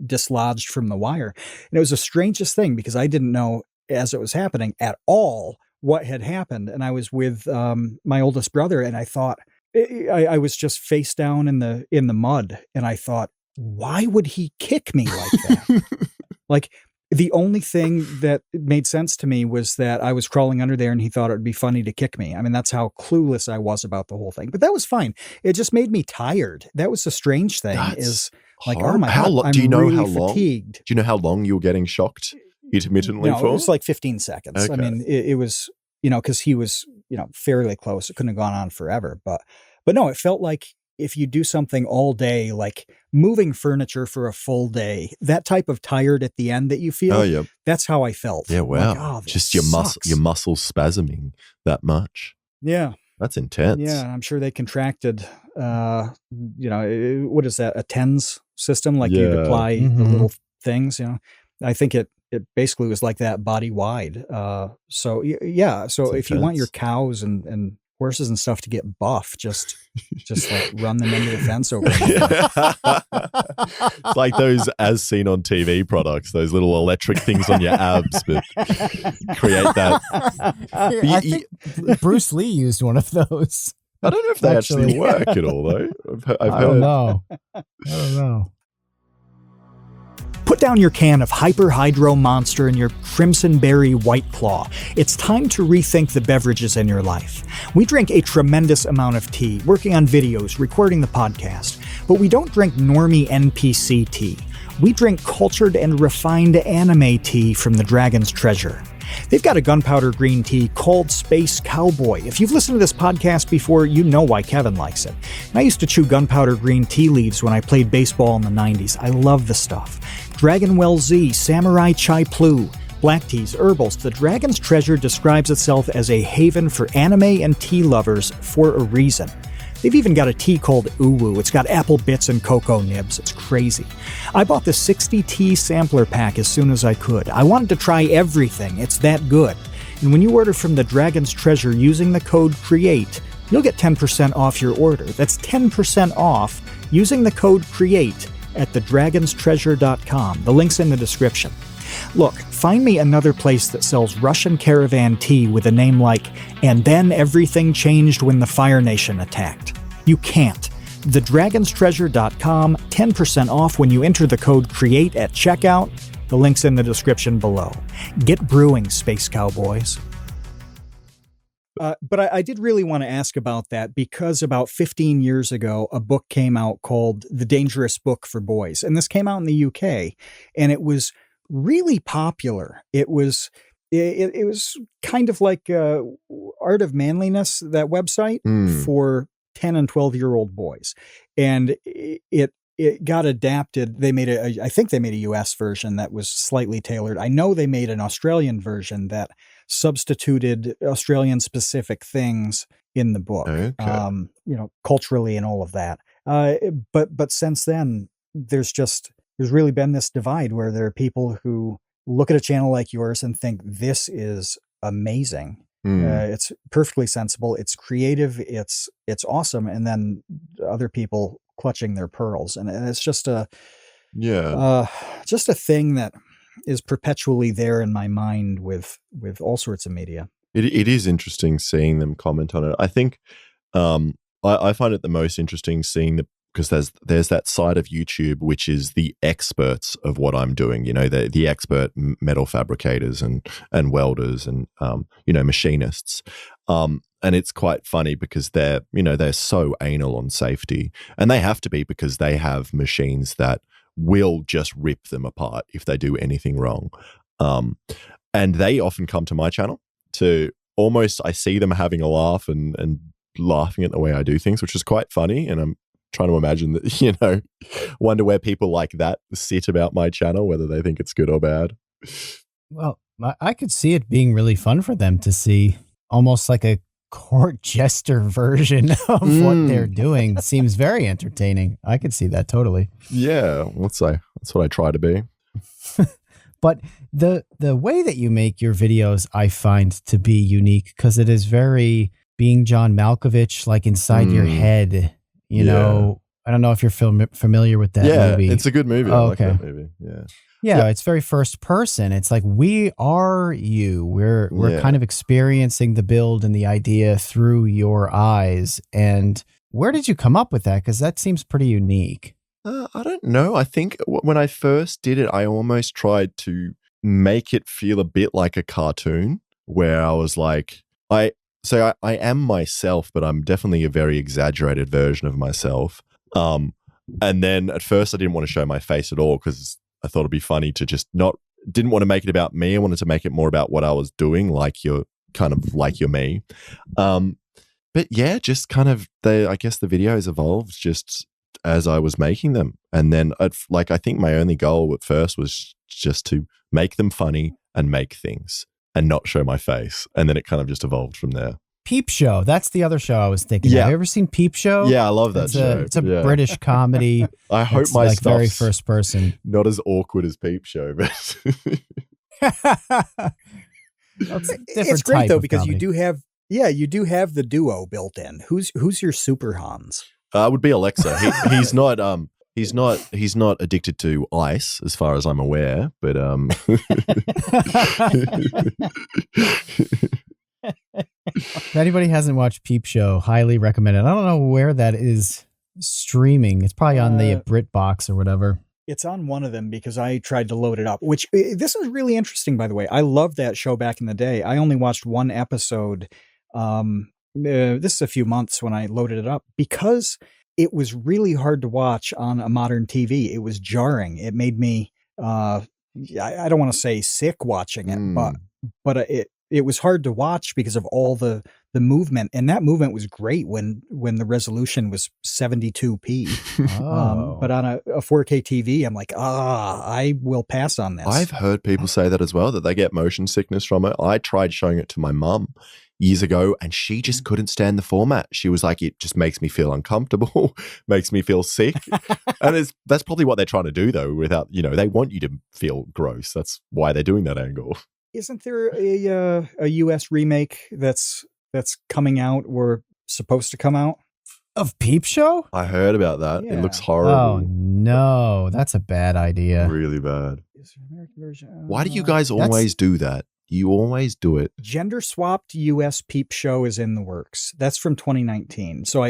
dislodged from the wire. And it was the strangest thing because I didn't know as it was happening at all what had happened. And I was with my oldest brother, and I thought I was just face down in the mud, and I thought, why would he kick me like that? Like, the only thing that made sense to me was that I was crawling under there and he thought it would be funny to kick me. I mean, that's how clueless I was about the whole thing. But that was fine. It just made me tired. That was the strange thing. That's like, hard. Oh my God, I'm do you know really how long? fatigued. Do you know how long you were getting shocked intermittently for? It was like 15 seconds. Okay. I mean, it was, because he was, fairly close. It couldn't have gone on forever. But no, it felt like if you do something all day, like moving furniture for a full day, that type of tired at the end that you feel, that's how I felt. Yeah, wow. Like, just your muscles spasming that much. Yeah. That's intense. Yeah, I'm sure they contracted, what is that, a TENS system? Like you'd apply the little things, I think it basically was like that body wide. So if you want your cows and horses and stuff to get buff, just like run them into the fence over It's like those as seen on TV products, those little electric things on your abs, but create that. I think Bruce Lee used one of those. I don't know if they actually work at all, though. I don't know. Put down your can of Hyper Hydro Monster and your Crimson Berry White Claw. It's time to rethink the beverages in your life. We drink a tremendous amount of tea, working on videos, recording the podcast, but we don't drink normie NPC tea. We drink cultured and refined anime tea from the Dragon's Treasure. They've got a gunpowder green tea called Space Cowboy. If you've listened to this podcast before, you know why Kevin likes it. And I used to chew gunpowder green tea leaves when I played baseball in the 90s. I love the stuff. Dragonwell Z, Samurai Chai Plu, black teas, herbals. The Dragon's Treasure describes itself as a haven for anime and tea lovers for a reason. They've even got a tea called Uwu. It's got apple bits and cocoa nibs. It's crazy. I bought the 60 tea sampler pack as soon as I could. I wanted to try everything. It's that good. And when you order from the Dragon's Treasure using the code CREATE, you'll get 10% off your order. That's 10% off using the code CREATE at thedragonstreasure.com. The link's in the description. Look, find me another place that sells Russian caravan tea with a name like, "And then everything changed when the Fire Nation attacked." You can't. Thedragonstreasure.com, 10% off when you enter the code CREATE at checkout. The link's in the description below. Get brewing, Space Cowboys. But I did really want to ask about that because about 15 years ago, a book came out called The Dangerous Book for Boys. And this came out in the UK, and it was really popular. It was kind of like Art of Manliness, that website for 10 and 12-year-old boys. And it got adapted. I think they made a US version that was slightly tailored. I know they made an Australian version that substituted Australian specific things in the book, culturally and all of that. But since then, there's really been this divide where there are people who look at a channel like yours and think this is amazing. It's perfectly sensible. It's creative. It's awesome. And then other people clutching their pearls. And it's just a thing that is perpetually there in my mind with all sorts of media. It is interesting seeing them comment on it. I think I find it the most interesting seeing because there's that side of YouTube which is the experts of what I'm doing, the expert metal fabricators and welders and machinists, and it's quite funny because they're so anal on safety, and they have to be because they have machines that will just rip them apart if they do anything wrong, and they often come to my channel to almost, I see them having a laugh and laughing at the way I do things, which is quite funny, and I'm trying to imagine that, wonder where people like that sit about my channel, whether they think it's good or bad. Well, I could see it being really fun for them to see almost like a court jester version of what they're doing. Seems very entertaining. I could see that totally. Yeah, let's say that's what I try to be. But the way that you make your videos, I find to be unique because it is very being John Malkovich, like inside your head. I don't know if you're familiar with that movie. Yeah, it's a good movie. I like that movie. Yeah, it's very first person. It's like, we are you. We're kind of experiencing the build and the idea through your eyes. And where did you come up with that? Because that seems pretty unique. I don't know. I think when I first did it, I almost tried to make it feel a bit like a cartoon, where I was like, I am myself, but I'm definitely a very exaggerated version of myself. And then at first I didn't want to show my face at all because I thought it'd be funny to didn't want to make it about me. I wanted to make it more about what I was doing, like you're me. But yeah, just kind of I guess the videos evolved just as I was making them. And then I think my only goal at first was just to make them funny and make things and not show my face. And then it kind of just evolved from there. Peep Show. That's the other show I was thinking. Yeah. Have you ever seen Peep Show? Yeah, I love that show. It's a British comedy. I hope it's my like stuff's very first person. not as awkward as Peep Show, but it's great though because comedy. you do have the duo built in. Who's your Super Hans? Would be Alexa. He's not addicted to ice, as far as I'm aware. But if anybody hasn't watched Peep Show, highly recommend it. I don't know where that is streaming. It's probably on the BritBox or whatever. It's on one of them because I tried to load it up, which this is really interesting, by the way. I loved that show back in the day. I only watched one episode. This is a few months when I loaded it up because it was really hard to watch on a modern TV. It was jarring. It made me, I don't want to say sick watching it, but it was hard to watch because of all the movement, and that movement was great when the resolution was 72p. But on a 4K TV, I'm like, I will pass on this. I've heard people say that as well, that they get motion sickness from it. I tried showing it to my mum years ago, and she just couldn't stand the format. She was like, it just makes me feel uncomfortable, makes me feel sick. And that's probably what they're trying to do, though, without, they want you to feel gross. That's why they're doing that angle. Isn't there a US remake that's coming out or supposed to come out? Of Peep Show? I heard about that. Yeah. It looks horrible. Oh, no. That's a bad idea. Really bad. Is there an American version? Why do you guys always do that? You always do it. Gender swapped US Peep Show is in the works. That's from 2019. So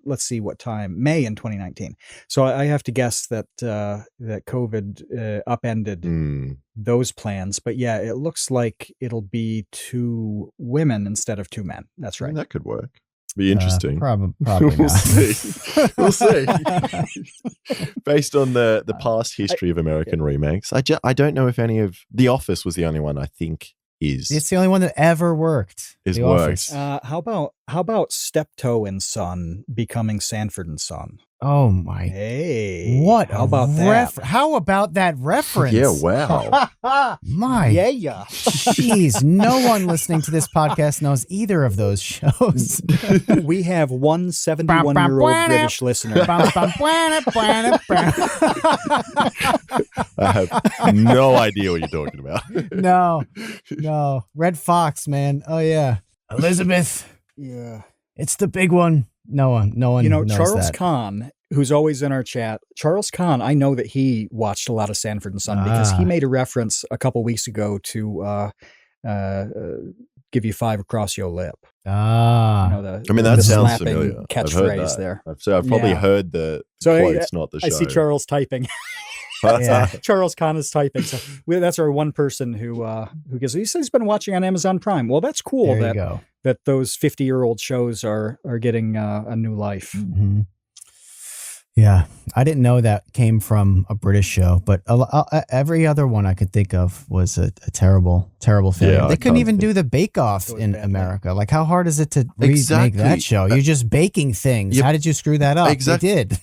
let's see what time. May in 2019. So I have to guess that that COVID upended those plans. But yeah, it looks like it'll be 2 women instead of 2 men. That's right. That could work. Be interesting. Probably We'll not. see. We'll see. Based on the past history of American remakes, I don't know if any of The Office was the only one I think is. It's the only one that ever worked. Is The works. Office. How about Steptoe and Son becoming Sanford and Son? Oh my! Hey, What? How about that? How about that reference? Yeah, wow. My Yeah. jeez, no one listening to this podcast knows either of those shows. We have one 71-year-old British listener. I have no idea what you're talking about. No. Red Fox, man. Oh yeah. Elizabeth. Yeah. It's the big one. No one knows Charles that. Kahn, who's always in our chat. Charles Kahn, I know that he watched a lot of Sanford and Son because he made a reference a couple weeks ago to give you 5 across your lip. That sounds slapping familiar. Catchphrase there. I've probably heard the quotes, not the show. I see Charles typing. Yeah. Charles Kahn is typing. So that's our one person who gives. He says he's been watching on Amazon Prime. Well, that's cool There you go. that those 50-year-old shows are getting a new life. Mm-hmm. Yeah, I didn't know that came from a British show, but every other one I could think of was a terrible failure. Yeah, They couldn't even do the Bake Off in America. Like, how hard is it to remake that show? You're just baking things. How did you screw that up? Exactly. You did.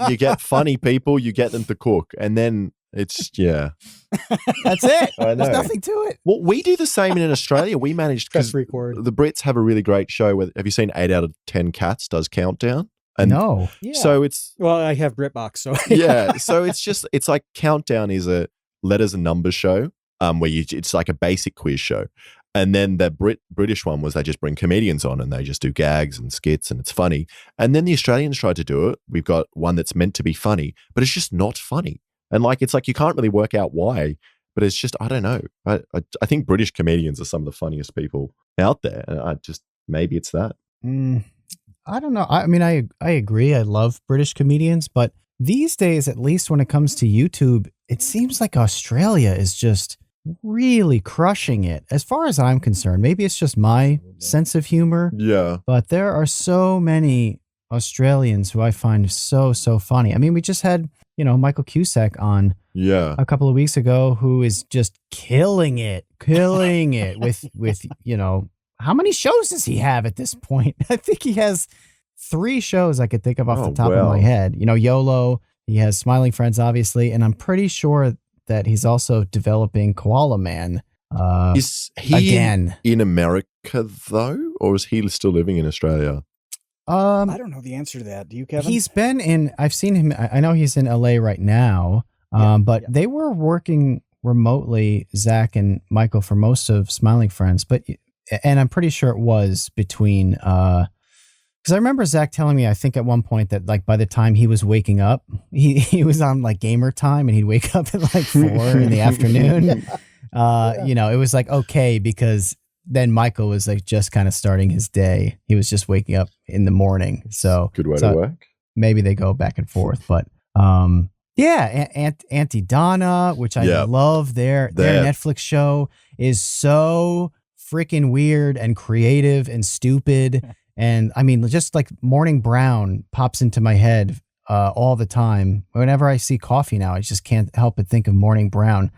you get funny people, you get them to cook, and then it's That's it. I know. There's nothing to it. Well, we do the same in Australia. We managed because the Brits have a really great show. Have you seen 8 out of 10 Cats does Countdown? And no. Yeah. So I have BritBox, so yeah. So it's like Countdown is a letters and numbers show, where it's like a basic quiz show, and then the British one was they just bring comedians on and they just do gags and skits and it's funny. And then the Australians tried to do it. We've got one that's meant to be funny, but it's just not funny. And it's like you can't really work out why, but it's just I don't know. I think British comedians are some of the funniest people out there, and maybe it's that. I don't know. I mean, I agree. I love British comedians, but these days, at least when it comes to YouTube, it seems like Australia is just really crushing it. As far as I'm concerned, maybe it's just my sense of humor. Yeah. But there are so many Australians who I find so funny. I mean, we just had, Michael Cusack on a couple of weeks ago, who is just killing it with how many shows does he have at this point? I think he has 3 shows I could think of off the top of my head. YOLO, he has Smiling Friends, obviously, and I'm pretty sure that he's also developing Koala Man. Is he again in America, though, or is he still living in Australia? I don't know the answer to that. Do you, Kevin? He's been in, I've seen him, I know he's in LA right now, but they were working remotely, Zach and Michael, for most of Smiling Friends, and I'm pretty sure it was between, because I remember Zach telling me, I think at one point that by the time he was waking up, he was on gamer time and he'd wake up at 4 in the afternoon. It was okay, because then Michael was just kind of starting his day. He was just waking up in the morning. So good way to work. Maybe they go back and forth, but Yeah, Auntie Donna, which I love. Their Netflix show is so freaking weird and creative and stupid. And I mean, just like Morning Brown pops into my head all the time. Whenever I see coffee now, I just can't help but think of Morning Brown.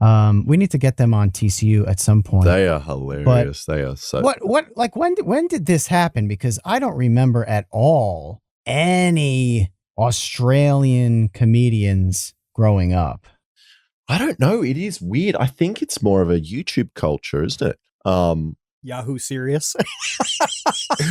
We need to get them on TCU at some point. They are hilarious. They are so. When did this happen? Because I don't remember at all any Australian comedians growing up. I don't know. It is weird. I think it's more of a YouTube culture, isn't it? Yahoo Serious.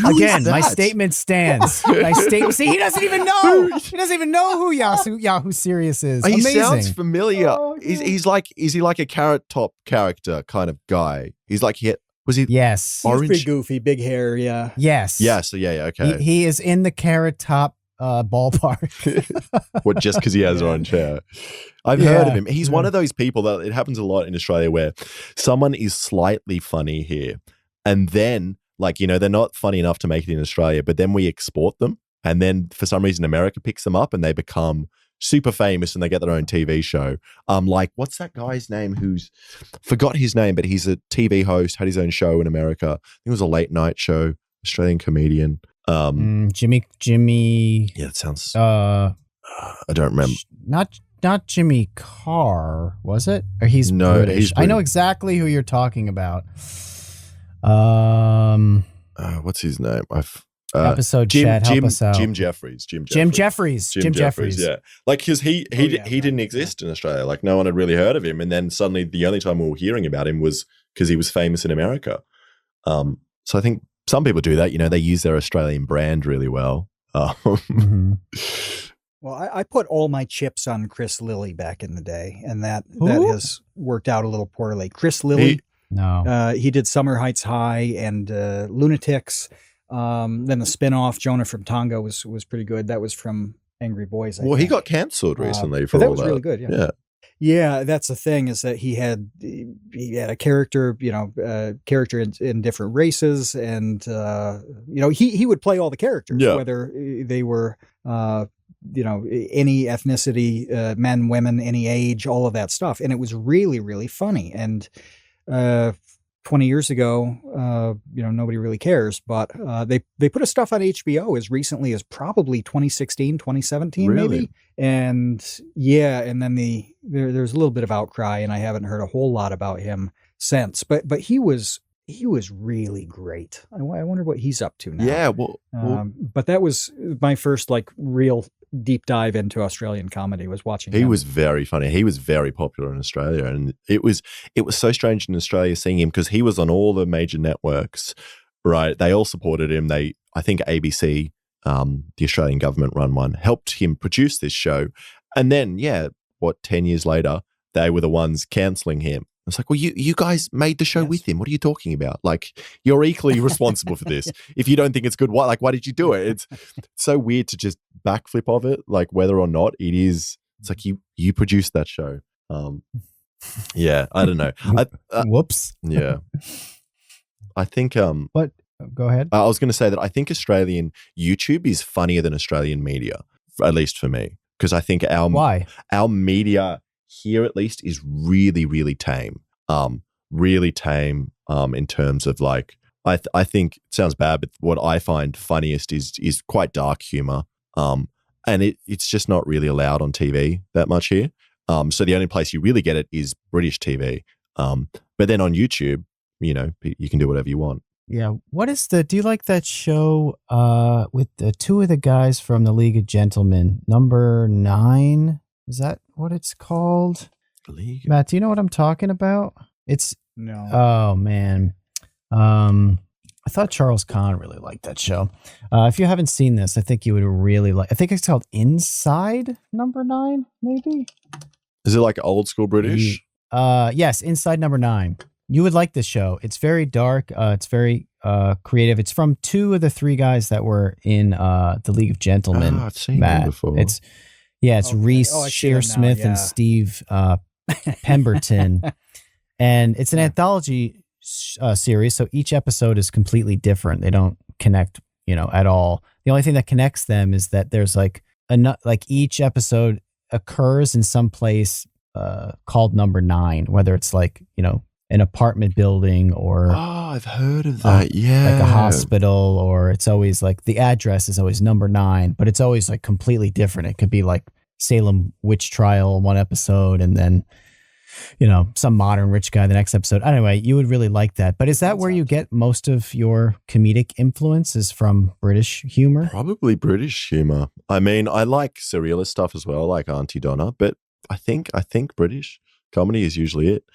Again, my statement stands. See, he doesn't even know. He doesn't even know who Yahoo Serious is. He Amazing. sounds familiar. Oh, is he like a Carrot Top character kind of guy? He's like, was he? Yes. Orange? He's pretty goofy, big hair. Yeah. Yes. Yes. Yeah. Okay. He is in the Carrot Top ballpark. What, just because he has orange hair? I've heard of him. He's one of those people that it happens a lot in Australia where someone is slightly funny here, and then they're not funny enough to make it in Australia, but then we export them, and then for some reason America picks them up and they become super famous and they get their own TV show. Like, what's that guy's name? Forgot his name, but he's a TV host, had his own show in America. I think it was a late night show, Australian comedian. Jimmy. Yeah, it sounds. I don't remember. Not Jimmy Carr, was it? Or he's British. He's British. I know exactly who you're talking about. What's his name? Episode chat. Help us out. Jim Jeffries. Jim Jeffries. Yeah, like because he didn't exist in Australia. Like no one had really heard of him, and then suddenly the only time we were hearing about him was because he was famous in America. So I think some people do that. They use their Australian brand really well. Mm-hmm. Well, I put all my chips on Chris Lilly back in the day, and that has worked out a little poorly. Chris Lilly, he did Summer Heights High and Lunatics. Then the spinoff Jonah from Tonga was pretty good. That was from Angry Boys. I think. He got cancelled recently for that all was that. really good. Yeah, that's the thing, is that he had a character, character in different races, and he would play all the characters, whether they were any ethnicity, men, women, any age, all of that stuff, and it was really, really funny. And 20 years ago, nobody really cares, but they put his stuff on HBO as recently as probably 2016, 2017, really? Maybe. And and then there's a little bit of outcry, and I haven't heard a whole lot about him since. But he was really great. I wonder what he's up to now. Yeah, but that was my first real deep dive into Australian comedy, was watching him. He was very funny. He was very popular in Australia, and it was so strange in Australia seeing him because he was on all the major networks, right? They all supported him. I think ABC, the Australian government run one, helped him produce this show. And then, 10 years later, they were the ones cancelling him. It's like, well, you guys made the show with him. What are you talking about? Like, you're equally responsible for this. If you don't think it's good, why did you do it? It's so weird to just backflip of it, like whether or not it is. It's like you produced that show. I don't know. Whoops. Yeah. I think. But go ahead. I was going to say that I think Australian YouTube is funnier than Australian media, at least for me, because I think our media here at least is really, really tame. Really tame in terms of I think it sounds bad, but what I find funniest is quite dark humor. And it's just not really allowed on TV that much here. So the only place you really get it is British TV. But then on YouTube, you can do whatever you want. Yeah. Do you like that show with the two of the guys from the League of Gentlemen, Number 9? Is that what it's called? Matt, do you know what I'm talking about? No. Oh man. I thought Charles Kahn really liked that show. If you haven't seen this, I think you would really like. I think it's called Inside Number 9, maybe. Is it like old school British? Yes, Inside Number 9. You would like this show. It's very dark. It's very creative. It's from two of the three guys that were in the League of Gentlemen. I've seen them before. It's Reese Shearsmith and Steve Pemberton, and it's an anthology series. So each episode is completely different. They don't connect, at all. The only thing that connects them is that there's each episode occurs in some place called number 9, whether it's like, an apartment building or I've heard of that. like a hospital, or it's always like the address is always number 9, but it's always like completely different. It could be like Salem witch trial one episode, and then some modern rich guy the next episode. Anyway, you would really like that. But is that where you get most of your comedic influences from? British humor? Probably British humor. I mean, I like surrealist stuff as well, like Auntie Donna, but I think British comedy is usually it.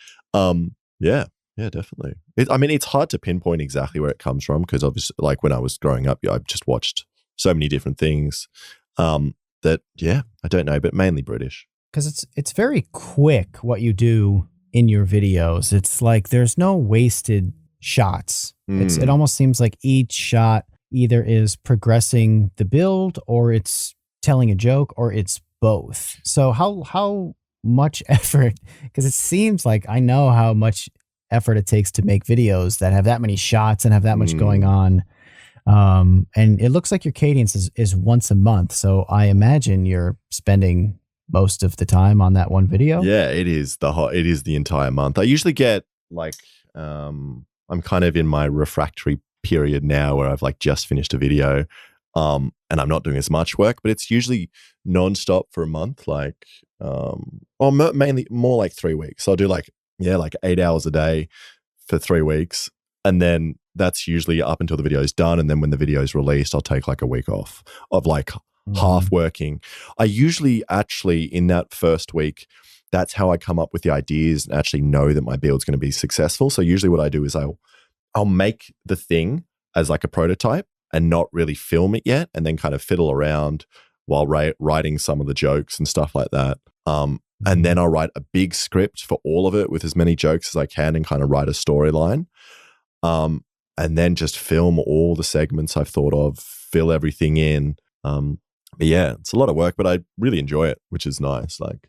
Yeah, definitely. It's hard to pinpoint exactly where it comes from, because obviously, like when I was growing up, I've just watched so many different things that, I don't know, but mainly British. Because it's very quick what you do in your videos. It's like there's no wasted shots. It almost seems like each shot either is progressing the build, or it's telling a joke, or it's both. So how much effort, because it seems like I know how much effort it takes to make videos that have that many shots and have that much going on. And it looks like your cadence is once a month. So I imagine you're spending most of the time on that one video. Yeah, it is the entire month. I usually get like, I'm kind of in my refractory period now where I've like just finished a video, and I'm not doing as much work, but it's usually nonstop for a month, like, mainly more like 3 weeks. So I'll do like 8 hours a day for 3 weeks. And then that's usually up until the video is done. And then when the video is released, I'll take like a week off of like half working. I usually actually in that first week, that's how I come up with the ideas and actually know that my build's going to be successful. So usually what I do is I'll make the thing as like a prototype and not really film it yet, and then kind of fiddle around while writing some of the jokes and stuff like that. And then I'll write a big script for all of it with as many jokes as I can and kind of write a storyline. And then just film all the segments I've thought of, fill everything in. But yeah, it's a lot of work, but I really enjoy it, which is nice. Like,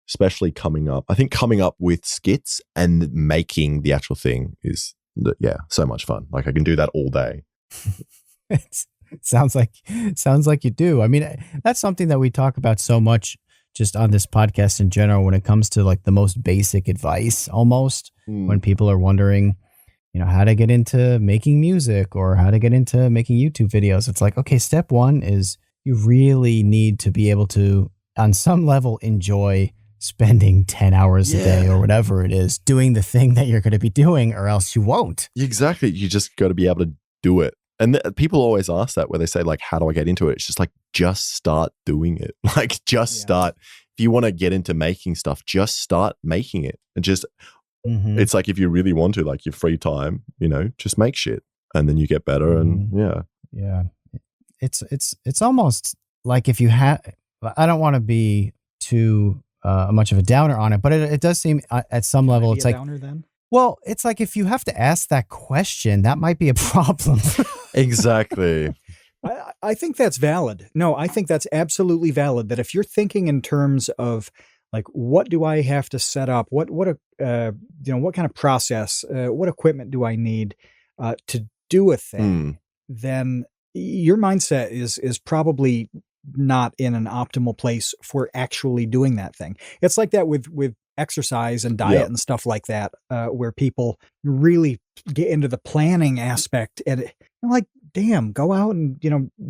especially coming up with skits and making the actual thing is, so much fun. Like I can do that all day. It sounds like you do. I mean, that's something that we talk about so much just on this podcast in general, when it comes to like the most basic advice, almost when people are wondering, how to get into making music or how to get into making YouTube videos. It's like, okay, step 1 is you really need to be able to, on some level, enjoy spending 10 hours a day or whatever it is doing the thing that you're going to be doing, or else you won't. Exactly. You just got to be able to do it. And people always ask that, where they say like, how do I get into it? It's just like, just start doing it. Like start. If you want to get into making stuff, just start making it. And just, it's like, if you really want to, like your free time, just make shit, and then you get better. And yeah. It's almost like if you had, I don't want to be too much of a downer on it, but it does seem at some level, it's like, downer then? Well, it's like if you have to ask that question, that might be a problem. Exactly. I think that's valid. No, I think that's absolutely valid. That if you're thinking in terms of like, what do I have to set up? What kind of process? What equipment do I need to do a thing? Then your mindset is probably not in an optimal place for actually doing that thing. It's like that with exercise and diet and stuff like that, where people really get into the planning aspect, and I'm like, damn, go out and,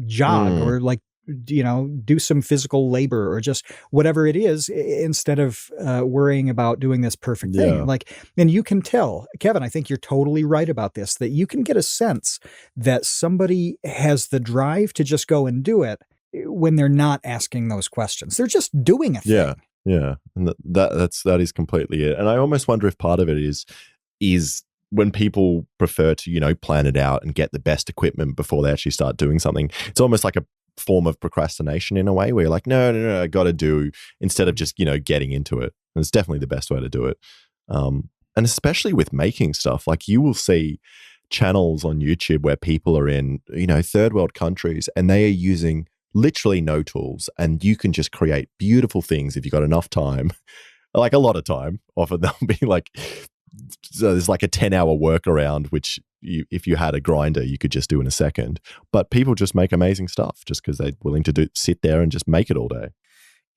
jog or like, do some physical labor or just whatever it is, instead of worrying about doing this perfect thing. Like, and you can tell, Kevin, I think you're totally right about this, that you can get a sense that somebody has the drive to just go and do it when they're not asking those questions. They're just doing a thing. Yeah. And that is completely it. And I almost wonder if part of it is when people prefer to, plan it out and get the best equipment before they actually start doing something. It's almost like a form of procrastination in a way, where you're like, no, I got to do, instead of just, getting into it. And it's definitely the best way to do it. And especially with making stuff, like you will see channels on YouTube where people are in, third world countries, and they are using literally no tools, and you can just create beautiful things if you've got enough time, like a lot of time. Often they'll be like, so there's like a 10-hour workaround, which if you had a grinder, you could just do in a second. But people just make amazing stuff just because they're willing to sit there and just make it all day.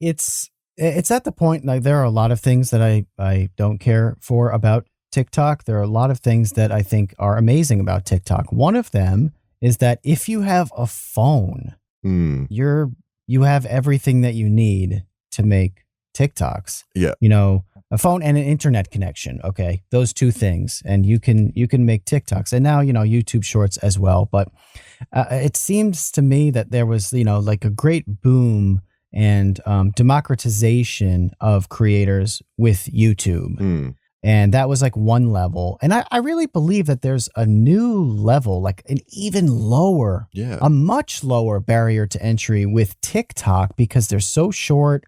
It's it's at the point, like, there are a lot of things that I don't care for about TikTok. There are a lot of things that I think are amazing about TikTok. One of them is that if you have a phone, you have everything that you need to make TikToks. Yeah. You know, a phone and an internet connection. Okay. Those two things. And you can make TikToks. And now, you know, YouTube Shorts as well. But it seems to me that there was, you know, like a great boom and democratization of creators with YouTube. And that was like one level. And I really believe that there's a new level, like an even lower, a much lower barrier to entry with TikTok, because they're so short.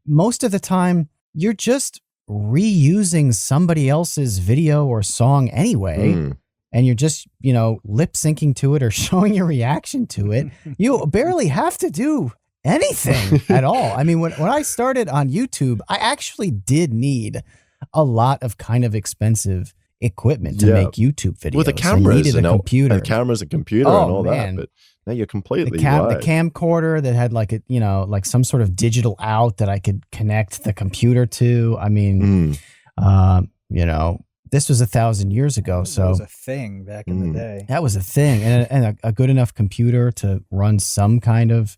Most of the time, you're just reusing somebody else's video or song anyway. And you're just, you know, lip syncing to it or showing your reaction to it. You barely have to do anything at all. I mean, when I started on YouTube, I actually did need a lot of kind of expensive equipment to make YouTube videos. With the cameras, I needed a computer. And cameras and computer and all that. But now you're completely right. The camcorder that had like a, you know, like some sort of digital out that I could connect the computer to. I mean, you know, this was 1,000 years ago. So that was a thing back in the day. That was a thing. And a good enough computer to run some kind of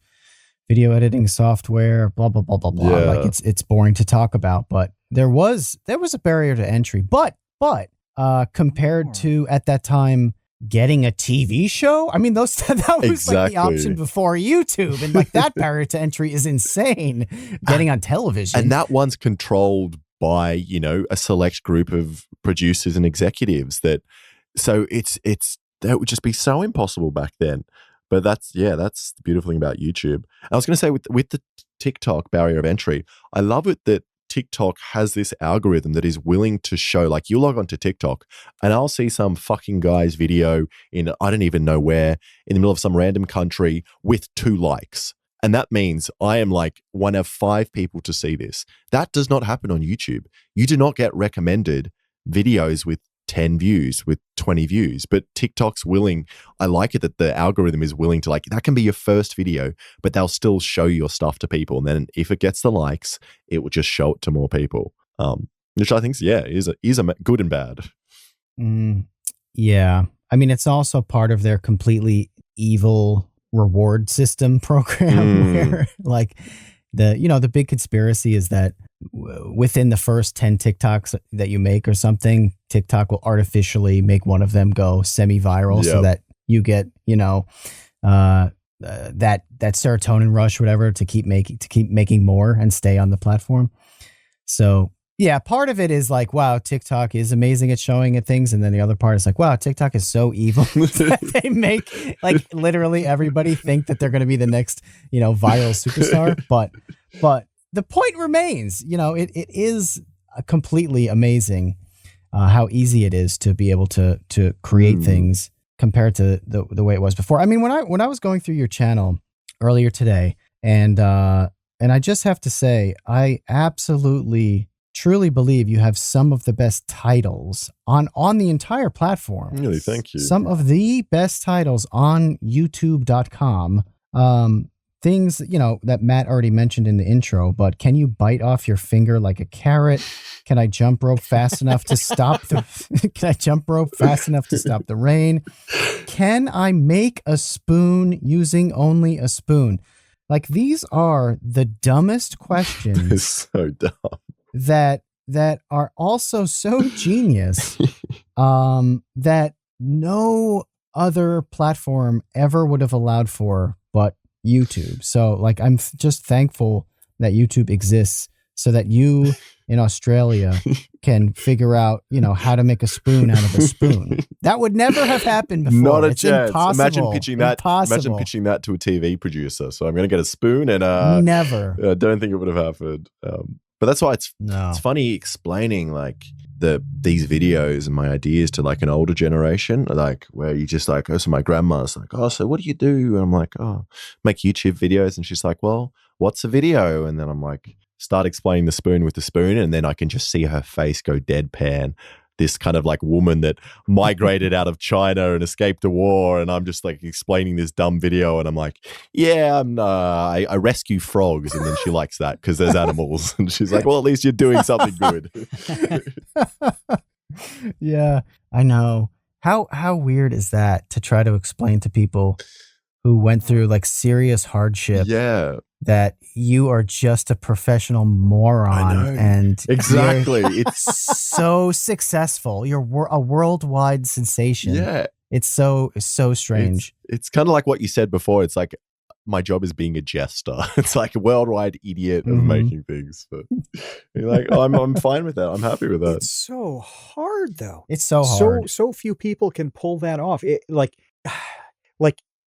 video editing software, blah, blah, blah, blah, blah. Yeah. Like it's boring to talk about, but there was a barrier to entry, but compared to at that time getting a TV show, I mean, that was like the option before YouTube, and like that barrier to entry is insane. Getting on television, and that one's controlled by, you know, a select group of producers and executives. So that would just be so impossible back then. But that's the beautiful thing about YouTube. I was going to say with the TikTok barrier of entry, I love it that TikTok has this algorithm that is willing to show, like, you log onto TikTok and I'll see some fucking guy's video in, I don't even know where, in the middle of some random country with 2 likes. And that means I am like one of 5 people to see this. That does not happen on YouTube. You do not get recommended videos with 10 views, with 20 views, but TikTok's willing. I like it that the algorithm is willing to, like, that can be your first video, but they'll still show your stuff to people. And then if it gets the likes, it will just show it to more people. Which I think, is a good and bad. Yeah. I mean, it's also part of their completely evil reward system program where, like, the big conspiracy is that within the first 10 TikToks that you make or something, TikTok will artificially make one of them go semi-viral so that you get, you know, that serotonin rush, whatever, to keep making more and stay on the platform. So yeah, part of it is like, wow, TikTok is amazing at showing it things. And then the other part is like, wow, TikTok is so evil that they make like literally everybody think that they're going to be the next, you know, viral superstar. But the point remains, you know, it is completely amazing how easy it is to be able to create things compared to the way it was before. I mean, when I was going through your channel earlier today, and I just have to say, I absolutely truly believe you have some of the best titles on the entire platform. Really, thank you. Some of the best titles on youtube.com. Things, you know, that Matt already mentioned in the intro, but can you bite off your finger like a carrot? Can I jump rope fast enough to stop can I jump rope fast enough to stop the rain? Can I make a spoon using only a spoon? Like, these are the dumbest questions. It's so dumb. That are also so genius that no other platform ever would have allowed for but YouTube. So, like, I'm just thankful that YouTube exists so that you in Australia can figure out, you know, how to make a spoon out of a spoon. That would never have happened before. Not a it's chance. Impossible. Imagine pitching that. Impossible. Imagine pitching that to a TV producer. So I'm going to get a spoon, and never. I don't think it would have happened. But that's why it's funny explaining like these videos and my ideas to like an older generation, like where you just like, oh, so my grandma's like, oh, so what do you do? And I'm like, oh, make YouTube videos. And she's like, well, what's a video? And then I'm like, start explaining the spoon with the spoon, and then I can just see her face go deadpan. this kind of like woman that migrated out of China and escaped a war, and I'm just like explaining this dumb video, and I'm like, yeah, I rescue frogs, and then she likes that because there's animals, and she's like, well, at least you're doing something good. Yeah, I know. How weird is that to try to explain to people who went through like serious hardship? Yeah. That you are just a professional moron, and exactly, it's so successful. You're a worldwide sensation. Yeah, it's so strange. It's kind of like what you said before. It's like my job is being a jester. It's like a worldwide idiot of making things. But you're like, oh, I'm fine with that. I'm happy with that. It's so hard, though. It's so hard. So few people can pull that off. Like.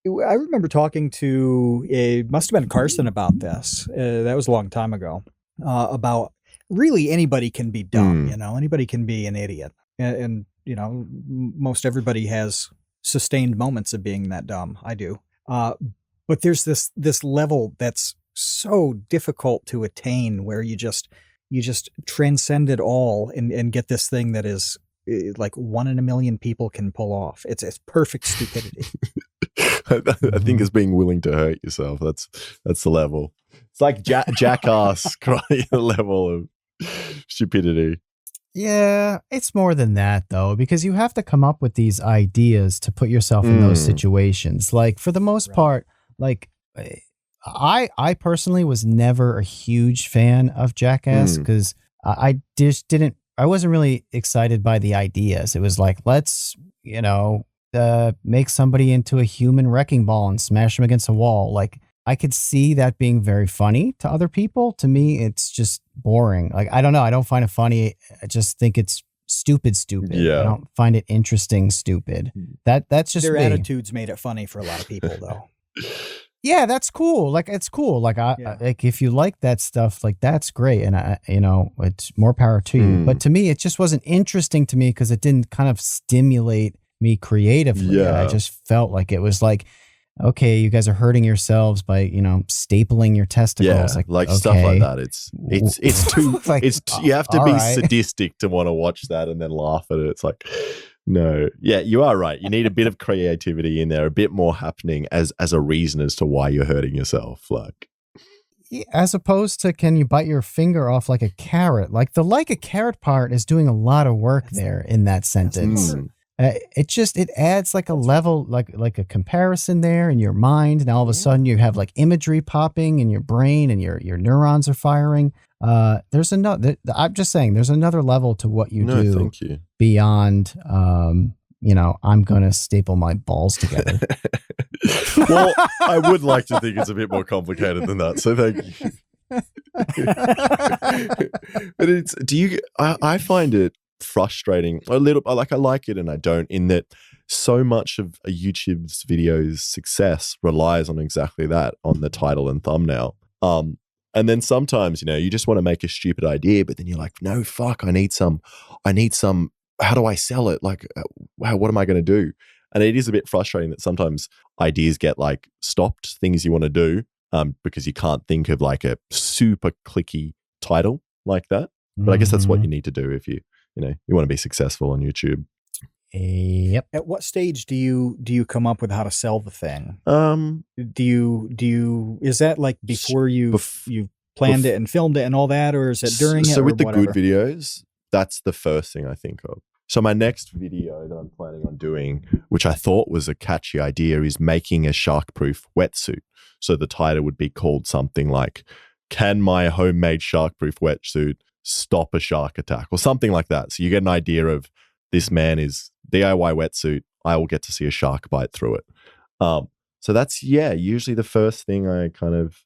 I remember talking to, it must have been Carson about this. That was a long time ago. About really anybody can be dumb, anybody can be an idiot. And most everybody has sustained moments of being that dumb. I do. But there's this level that's so difficult to attain where you just transcend it all and get this thing that is like 1 in a million people can pull off. It's perfect stupidity. I think it's being willing to hurt yourself. That's the level. It's like jackass level of stupidity. Yeah, it's more than that though, because you have to come up with these ideas to put yourself in those situations. Like for the most part, like I personally was never a huge fan of Jackass because I wasn't really excited by the ideas. It was like, let's, make somebody into a human wrecking ball and smash them against a wall. Like I could see that being very funny to other people. To me, it's just boring. Like, I don't know. I don't find it funny. I just think it's stupid. Yeah. I don't find it interesting, stupid. That's just their me. attitudes made it funny for a lot of people though. Yeah, that's cool. Like, it's cool. Like, like if you like that stuff, like that's great. And it's more power to you. But to me, it just wasn't interesting to me because it didn't kind of stimulate me creatively. Yeah. I just felt like it was like, okay, you guys are hurting yourselves by, stapling your testicles. Yeah, like okay. stuff like that. It's too, like, you have to be right. sadistic to want to watch that and then laugh at it. It's like, no. Yeah, you are right. You need a bit of creativity in there, a bit more happening as a reason as to why you're hurting yourself. Like, as opposed to, can you bite your finger off like a carrot? Like a carrot part is doing a lot of work there in that sentence. It adds like a level, like a comparison there in your mind, and all of a sudden you have like imagery popping in your brain, and your neurons are firing. There's another. I'm just saying, there's another level to what you do. Thank you. Beyond, I'm gonna staple my balls together. Well, I would like to think it's a bit more complicated than that. So thank you. But I find it frustrating a little. I like it and I don't, in that so much of a YouTube's video's success relies on exactly that, on the title and thumbnail. And then sometimes, you just want to make a stupid idea, but then you're like, no, fuck, I need some, how do I sell it? Like, what am I going to do? And it is a bit frustrating that sometimes ideas get like stopped, things you want to do, because you can't think of like a super clicky title like that. But I guess that's what you need to do if you want to be successful on YouTube. Yep. At what stage do you come up with how to sell the thing? Is that like before you've planned it and filmed it and all that, or is it during it? So with the whatever? good videos, that's the first thing I think of. So my next video that I'm planning on doing, which I thought was a catchy idea, is making a shark-proof wetsuit. So the title would be called something like, "Can my homemade shark-proof wetsuit stop a shark attack?" or something like that. So you get an idea of, this man is DIY wetsuit. I will get to see a shark bite through it. So that's, usually the first thing I kind of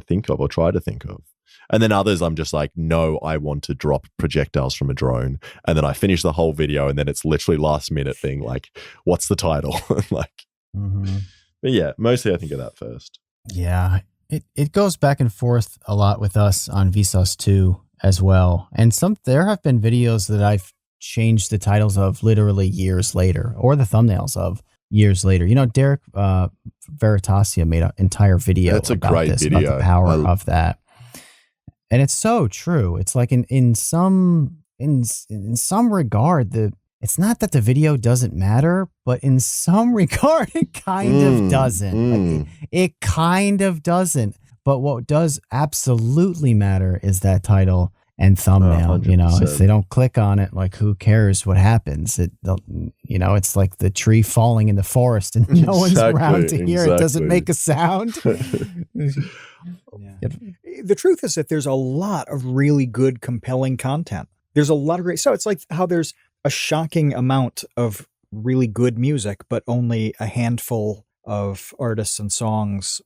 think of or try to think of. And then others, I'm just like, no, I want to drop projectiles from a drone. And then I finish the whole video, and then it's literally last minute being like, what's the title? Like, but yeah, mostly I think of that first. Yeah, it goes back and forth a lot with us on Vsauce 2 as well. And there have been videos that I've changed the titles of literally years later, or the thumbnails of years later. Derek Veritasia made an entire video. That's a about great this, video. about the power of that. And it's so true. It's like in some in some regard, it's not that the video doesn't matter, but in some regard, it kind of doesn't. Like, it kind of doesn't. But what does absolutely matter is that title and thumbnail. You know, if they don't click on it, like, who cares what happens? It's like the tree falling in the forest and no one's around to hear it. Doesn't make a sound. The truth is that there's a lot of really good, compelling content. There's a lot of great. So it's like how there's a shocking amount of really good music, but only a handful of artists and songs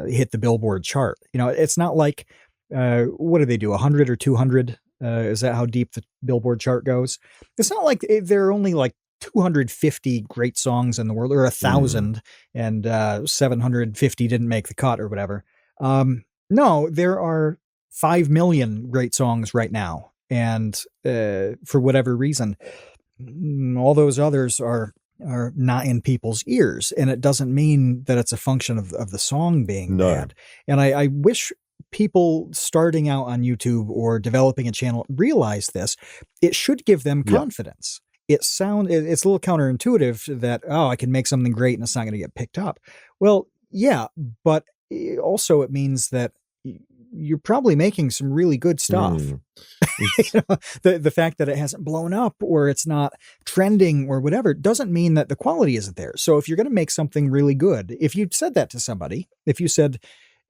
hit the Billboard chart. You know, it's not like, what do they do? 100 or 200? Is that how deep the Billboard chart goes? It's not like there are only like 250 great songs in the world, or 1,000 and 750 didn't make the cut or whatever. No, there are 5 million great songs right now. And for whatever reason, all those others are not in people's ears. And it doesn't mean that it's a function of the song being bad. And I wish people starting out on YouTube or developing a channel realize this. It should give them confidence. It's a little counterintuitive that, I can make something great and it's not going to get picked up. Well, yeah, but also it means that you're probably making some really good stuff. The fact that it hasn't blown up or it's not trending or whatever doesn't mean that the quality isn't there. So if you're going to make something really good, if you said that to somebody, if you said,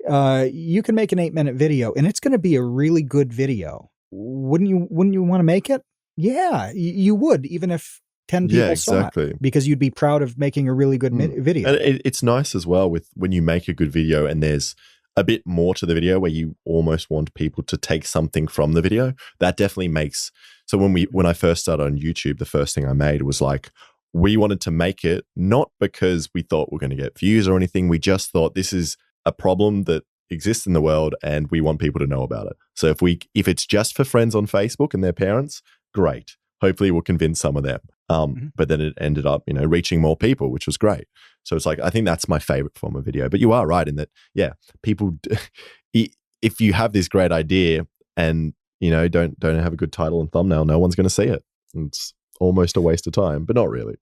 you can make an 8-minute video and it's going to be a really good video, wouldn't you want to make it? Yeah, you would, even if 10 people saw it, because you'd be proud of making a really good video. And it's nice as well when you make a good video and there's a bit more to the video where you almost want people to take something from the video. That definitely makes, so when I first started on YouTube, the first thing I made was like, we wanted to make it not because we thought we're going to get views or anything. We just thought this is a problem that exists in the world and we want people to know about it. So if it's just for friends on Facebook and their parents, great. Hopefully we'll convince some of them. But then it ended up, reaching more people, which was great. So it's like, I think that's my favorite form of video. But you are right in that, people, if you have this great idea and, don't have a good title and thumbnail, no one's going to see it. It's almost a waste of time, but not really.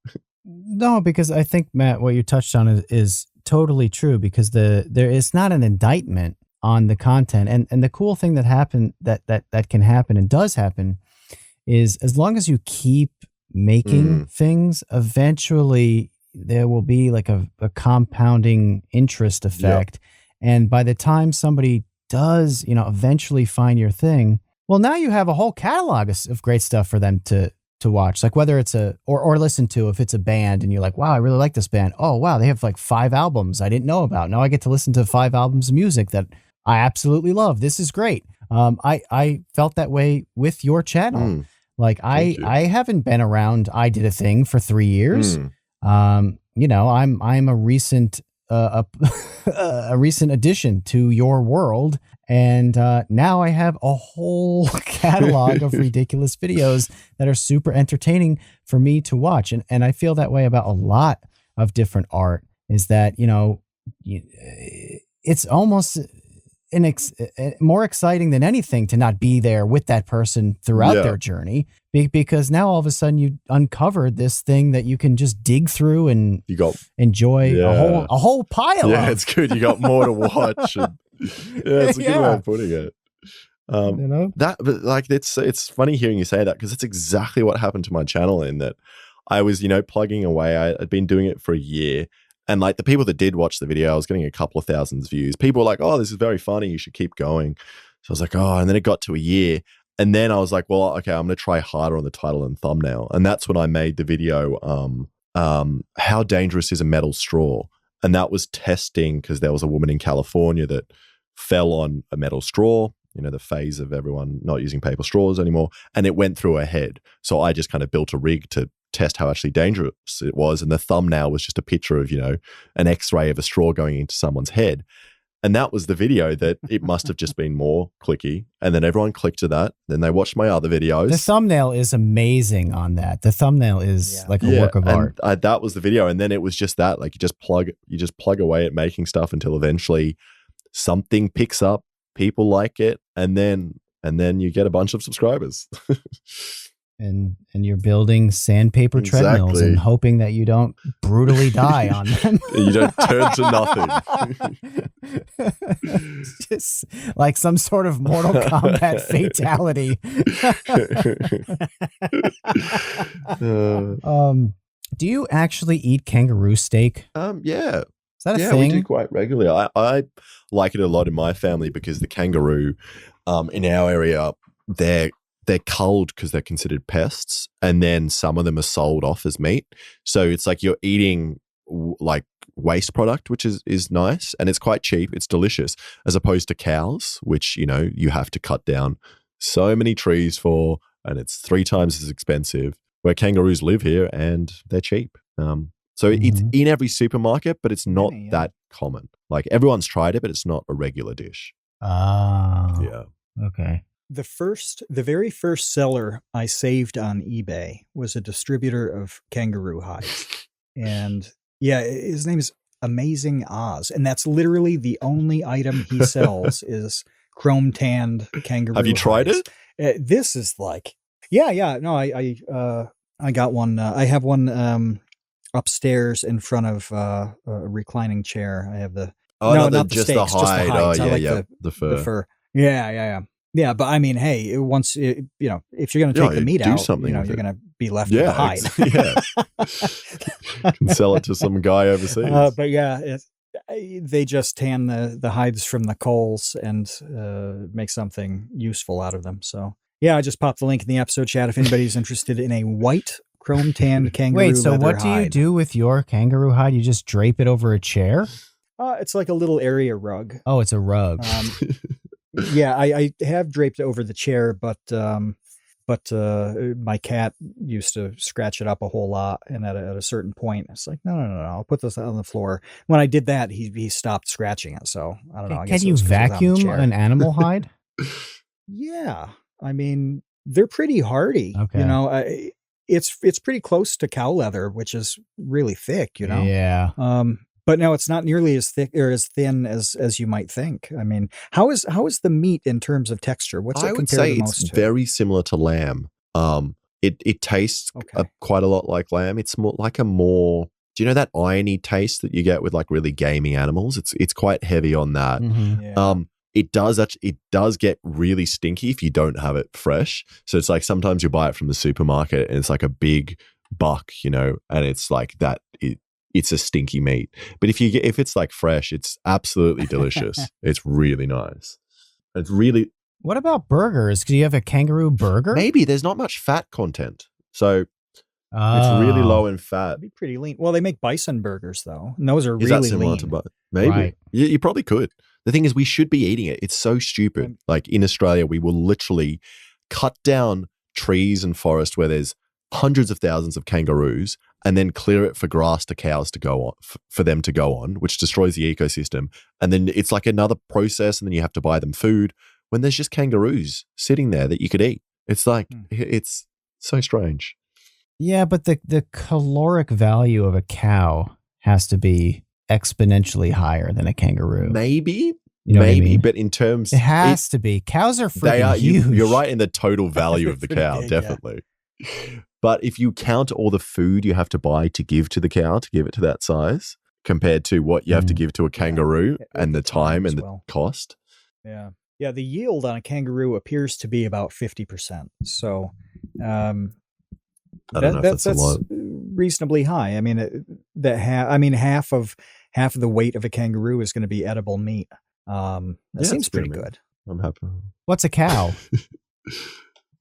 No, because I think, Matt, what you touched on is totally true, because there is not an indictment on the content. And the cool thing that can happen and does happen is, as long as you keep making things, eventually there will be like a compounding interest effect. And by the time somebody does, eventually find your thing, well, now you have a whole catalog of great stuff for them to watch. Like whether it's or listen to, if it's a band and you're like, wow, I really like this band. Oh, wow, they have like 5 albums I didn't know about. Now I get to listen to 5 albums of music that I absolutely love. This is great. I felt that way with your channel. Like I haven't been around I Did a Thing for 3 years. I'm a recent a recent addition to your world, and now I have a whole catalog of ridiculous videos that are super entertaining for me to watch. And I feel that way about a lot of different art, is that, it's almost more exciting than anything to not be there with that person throughout their journey, because now all of a sudden you uncovered this thing that you can just dig through and enjoy a whole pile of. It's good. You got more to watch. It's a good way of putting it. It's funny hearing you say that, because it's exactly what happened to my channel, in that I was, plugging away. I'd been doing it for a year. And like the people that did watch the video, I was getting a couple of thousands views. People were like, oh, this is very funny, you should keep going. So I was like, and then it got to a year. And then I was like, well, okay, I'm going to try harder on the title and thumbnail. And that's when I made the video, How Dangerous is a Metal Straw? And that was testing, because there was a woman in California that fell on a metal straw, the phase of everyone not using paper straws anymore. And it went through her head. So I just kind of built a rig to test how actually dangerous it was. And the thumbnail was just a picture of, an x-ray of a straw going into someone's head. And that was the video that it must have just been more clicky. And then everyone clicked to that. Then they watched my other videos. The thumbnail is amazing on that. The thumbnail is like a work of art. That was the video. And then it was just that, like you just plug away at making stuff until eventually something picks up, people like it. And then and then you get a bunch of subscribers. And you're building sandpaper treadmills and hoping that you don't brutally die on them. You don't turn to nothing. Just like some sort of Mortal Kombat fatality. Do you actually eat kangaroo steak? Yeah. Is that a yeah, thing? we do quite regularly. I like it a lot in my family because the kangaroo in our area, they're culled because they're considered pests, and then some of them are sold off as meat. So it's like you're eating like waste product, which is nice, and it's quite cheap. It's delicious, as opposed to cows, which, you know, you have to cut down so many trees for, and it's 3 times as expensive. Where kangaroos live here and they're cheap. So it's in every supermarket, but it's not that common. Like everyone's tried it, but it's not a regular dish. Yeah. Okay. The very first seller I saved on eBay was a distributor of kangaroo hides. And yeah, his name is Amazing Oz. And that's literally the only item he sells is chrome tanned kangaroo Have you tried hides. This is like, yeah. No, I got one. I have one upstairs in front of a reclining chair. I have the not the steaks, the hide. just the hides. Oh, I like the fur. The fur. Yeah, but I mean, hey, once if you're going to take the meat out, you're going to be left with the hide. You can sell it to some guy overseas. But yeah, they just tan the hides from the coals and make something useful out of them. So yeah, I just popped the link in the episode chat if anybody's interested in a white chrome tanned kangaroo. Wait, so what do you do with your kangaroo hide? You just drape it over a chair? It's like a little area rug. Oh, it's a rug. Yeah, I have draped it over the chair, but my cat used to scratch it up a whole lot, and at a certain point, it's like, no, I'll put this on the floor. When I did that, he stopped scratching it. So I don't know. I guess can you vacuum an animal hide? Yeah, I mean, they're pretty hardy. Okay. You know, it's pretty close to cow leather, which is really thick. You know. Yeah. But no, it's not nearly as thick or as thin as you might think. I mean, how is the meat in terms of texture? What's it compared to most? I would say it's very similar to lamb. It tastes quite a lot like lamb. It's more like do you know that irony taste that you get with like really gamey animals? It's quite heavy on that. Yeah. It does get really stinky if you don't have it fresh. So it's like sometimes you buy it from the supermarket and it's like a big buck, you know, and it's like that. It's a stinky meat. But if it's like fresh, it's absolutely delicious. It's really nice. It's really. What about burgers? Do you have a kangaroo burger? Maybe there's not much fat content, so it's really low in fat. It'd be pretty lean. Well, they make bison burgers though, and those are Is really that similar lean. to maybe Right. You probably could. The thing is, we should be eating it. It's so stupid. Like in Australia, we will literally cut down trees and forest where there's hundreds of thousands of kangaroos, and then clear it for grass to cows to go on, for them to go on, which destroys the ecosystem. And then it's like another process, and then you have to buy them food when there's just kangaroos sitting there that you could eat. It's like, it's so strange. Yeah, but the caloric value of a cow has to be exponentially higher than a kangaroo. Maybe. You know what I mean? But in terms... It has to be. Cows are freaking huge. You're right in the total value of the cow, big, definitely. But if you count all the food you have to buy to give to the cow to give it to that size, compared to what you have to give to a kangaroo and the time and the cost. Yeah. Yeah. The yield on a kangaroo appears to be about 50%. So I don't know if that's a lot. Reasonably high. I mean, half of the weight of a kangaroo is going to be edible meat. That seems pretty good. I'm happy. What's a cow?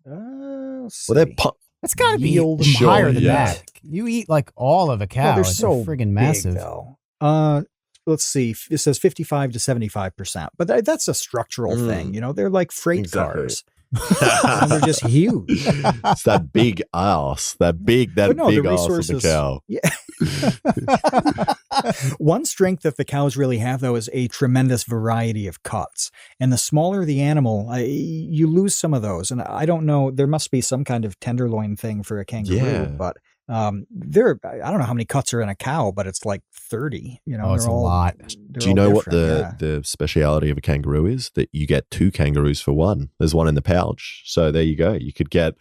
That's got to be higher than that. You eat like all of a cow. They're so friggin' massive. big, though. Let's see. It says 55 to 75%, but that's a structural thing. You know, they're like freight cars. And they're just huge. It's that big ass, that big ass of the cow. Yeah. One strength that the cows really have, though, is a tremendous variety of cuts. And the smaller the animal, you lose some of those. And I don't know, there must be some kind of tenderloin thing for a kangaroo, but I don't know how many cuts are in a cow, but it's like 30. Oh, it's a lot. Do you know what the speciality of a kangaroo is? That you get 2 kangaroos for one. There's one in the pouch. So there you go. You could get,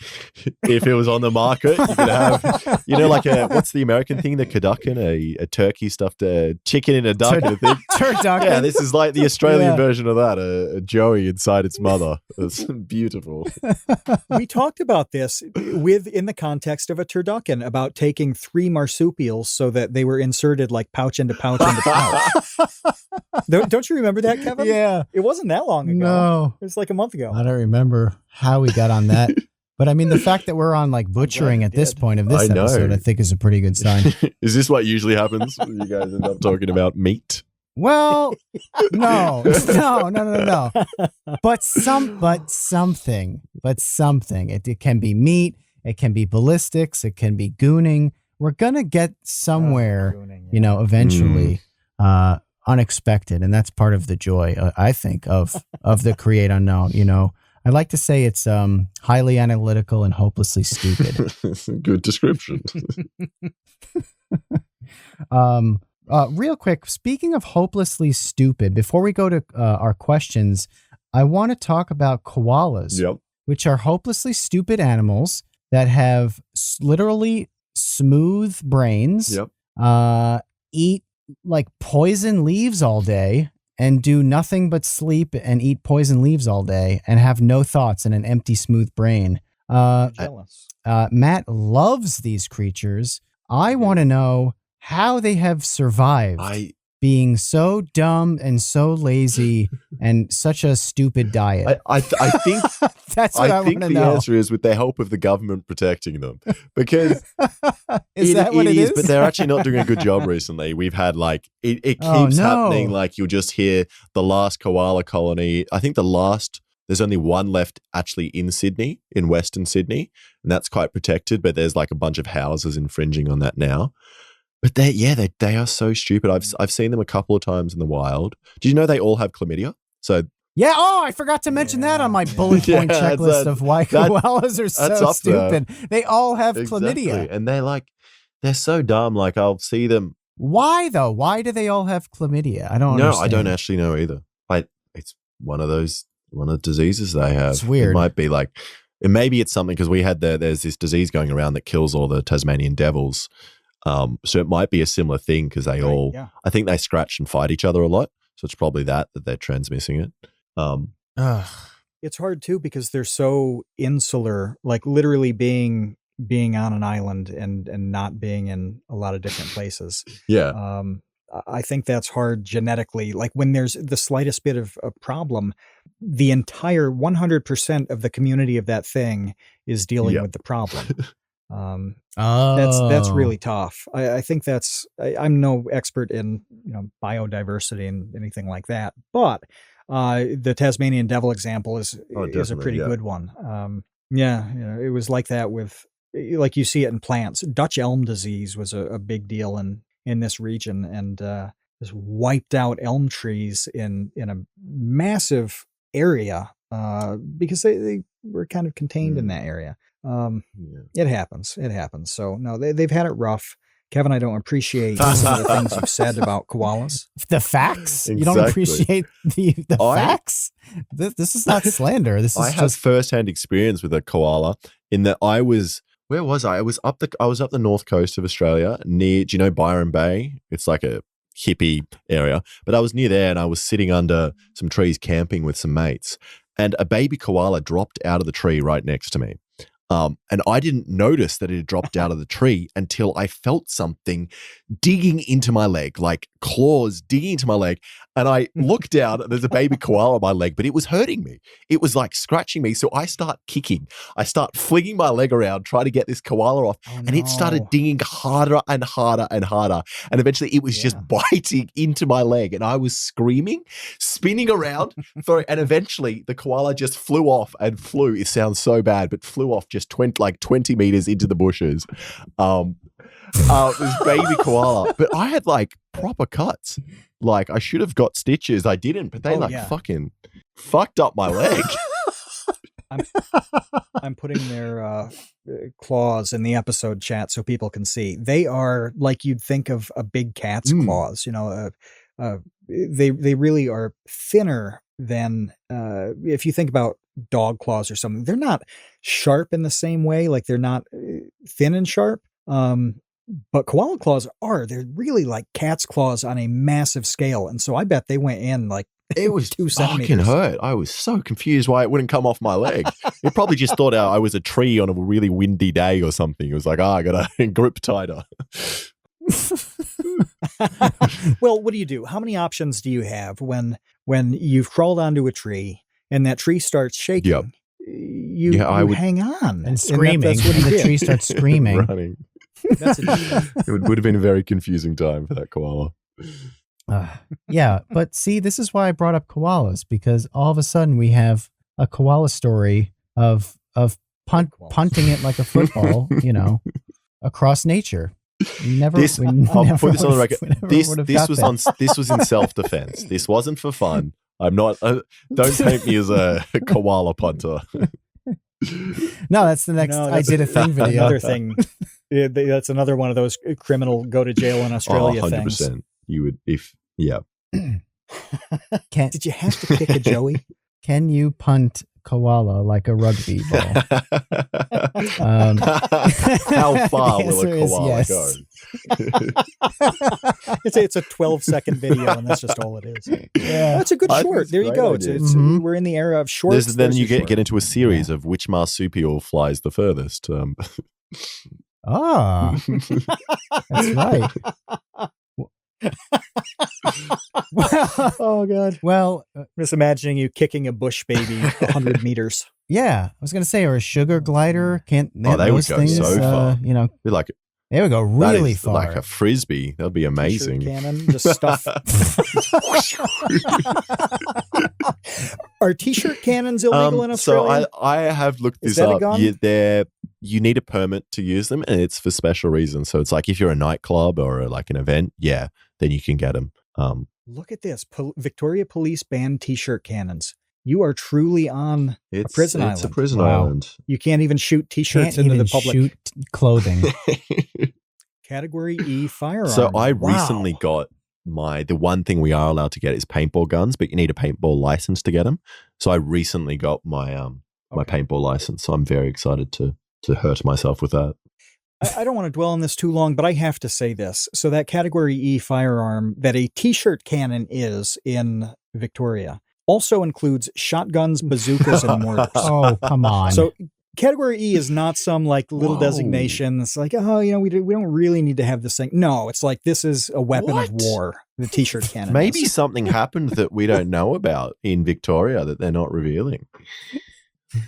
if it was on the market, you could have, like what's the American thing? The turducken, a turkey stuffed chicken in a duck. Turducken. Yeah, this is like the Australian version of that. A Joey inside its mother. It's beautiful. We talked about this in the context of a turducken, about taking 3 marsupials so that they were inserted like pouch into pouch into pouch. Don't you remember that, Kevin? Yeah. It wasn't that long ago. No. It was like a month ago. I don't remember how we got on that. But I mean, the fact that we're on like butchering at this point of this episode, I think is a pretty good sign. Is this what usually happens when you guys end up talking about meat? Well, no. But something. It can be meat. It can be ballistics. It can be gooning. We're going to get somewhere, eventually, unexpected. And that's part of the joy, I think, of the Create Unknown. I like to say it's highly analytical and hopelessly stupid. Good description. Real quick, speaking of hopelessly stupid, before we go to our questions, I want to talk about koalas, which are hopelessly stupid animals that have literally smooth brains, eat like poison leaves all day and do nothing but sleep and eat poison leaves all day and have no thoughts and an empty, smooth brain. Jealous. Matt loves these creatures. I want to know how they have survived being so dumb and so lazy and such a stupid diet. I think that's what I want to know. The answer is with the help of the government protecting them, because is that what it is? But they're actually not doing a good job recently. We've had it keeps happening. Like you'll just hear the last koala colony. I think there's only one left actually in Sydney, in Western Sydney, and that's quite protected. But there's like a bunch of houses infringing on that now. But they are so stupid. I've seen them a couple of times in the wild. Do you know they all have chlamydia? So yeah. Oh, I forgot to mention that on my bullet point checklist of why koalas are so stupid. They all have chlamydia, and they're so dumb. Like I'll see them. Why though? Why do they all have chlamydia? I don't. understand. I don't actually know either. It's one of the diseases they have. It's weird. It might be and maybe it's something because we had there's this disease going around that kills all the Tasmanian devils. So it might be a similar thing because I think they scratch and fight each other a lot. So it's probably that they're transmitting it. It's hard too because they're so insular, like literally being on an island and not being in a lot of different places. Yeah. I think that's hard genetically. Like when there's the slightest bit of a problem, the entire 100% of the community of that thing is dealing with the problem. That's really tough. I think I'm no expert in biodiversity and anything like that, but the Tasmanian devil example is a pretty good one. It was like that with, like you see it in plants. Dutch elm disease was a big deal in this region, and just wiped out elm trees in a massive area because they were kind of contained in that area. It happens. So no, they've had it rough. Kevin, I don't appreciate some of the things you've said about koalas. The facts? Exactly. You don't appreciate the facts? This is not slander. I have firsthand experience with a koala in that where was I? I was up the north coast of Australia near, do you know Byron Bay? It's like a hippie area, but I was near there and I was sitting under some trees camping with some mates, and a baby koala dropped out of the tree right next to me. And I didn't notice that it had dropped out of the tree until I felt something digging into my leg, like claws digging into my leg. And I looked down and there's a baby koala on my leg, but it was hurting me. It was like scratching me. So I start kicking. I start flinging my leg around, trying to get this koala off. Oh, and it started digging harder and harder and harder. And eventually it was just biting into my leg. And I was screaming, spinning around. And eventually the koala just flew off and flew. It sounds so bad, but flew off just 20 meters into the bushes. This baby koala. But I had proper cuts. I should have got stitches. I didn't, but they fucking fucked up my leg. I'm putting their claws in the episode chat so people can see. They are like you'd think of a big cat's claws. They really are thinner than if you think about dog claws or something. They're not sharp in the same way. Like they're not thin and sharp. But koala claws are. They're really like cat's claws on a massive scale. And so I bet they went in like it was 2 fucking centimeters. hurt. I was so confused why it wouldn't come off my leg. It probably just thought I was a tree on a really windy day or something. It was like, I got to grip tighter. Well, what do you do? How many options do you have when you've crawled onto a tree and that tree starts shaking? Yep. You would hang on and screaming. That's what and the did. tree starts screaming. Running. That's It would have been a very confusing time for that koala. Yeah, but see, this is why I brought up koalas, because all of a sudden we have a koala story of punting it like a football, across nature. I'll put this on the record. This was in self-defense. This wasn't for fun. I'm not. Don't paint me as a koala punter. No, that's the next I did a thing video. Another thing. That's another one of those criminal go to jail in Australia 100%. Things. You would yeah. Did you have to pick a Joey? Can you punt koala like a rugby ball? How far will a koala go? It's a 12-second video, and that's just all it is. Yeah, that's a good short. There you go. We're in the era of shorts. Then you get into a series of which marsupial flies the furthest. That's right. Oh God. Well, just imagining you kicking a bush baby 100 meters. Yeah, I was going to say, or a sugar glider. They would go so far. They would go really far. Like a frisbee. That'd be amazing. T-shirt cannon, just stuff. Are t-shirt cannons illegal in Australia? So I have looked this up. You need a permit to use them, and it's for special reasons. So it's like if you're a nightclub or like an event, then you can get them. Look at this. Victoria Police banned t-shirt cannons. You are truly on a prison island. It's a prison island. You can't even shoot t-shirts into the public. Shoot clothing. Category E firearm. So I recently got the one thing we are allowed to get is paintball guns, but you need a paintball license to get them. So I recently got my my paintball license. So I'm very excited to hurt myself with that. I don't want to dwell on this too long, but I have to say this. So that category E firearm that a t-shirt cannon is in Victoria also includes shotguns, bazookas, and mortars. Oh, come on. So category E is not some like little designation. It's like, we don't really need to have this thing. No, it's like this is a weapon of war, the t-shirt cannon. Maybe something happened that we don't know about in Victoria that they're not revealing.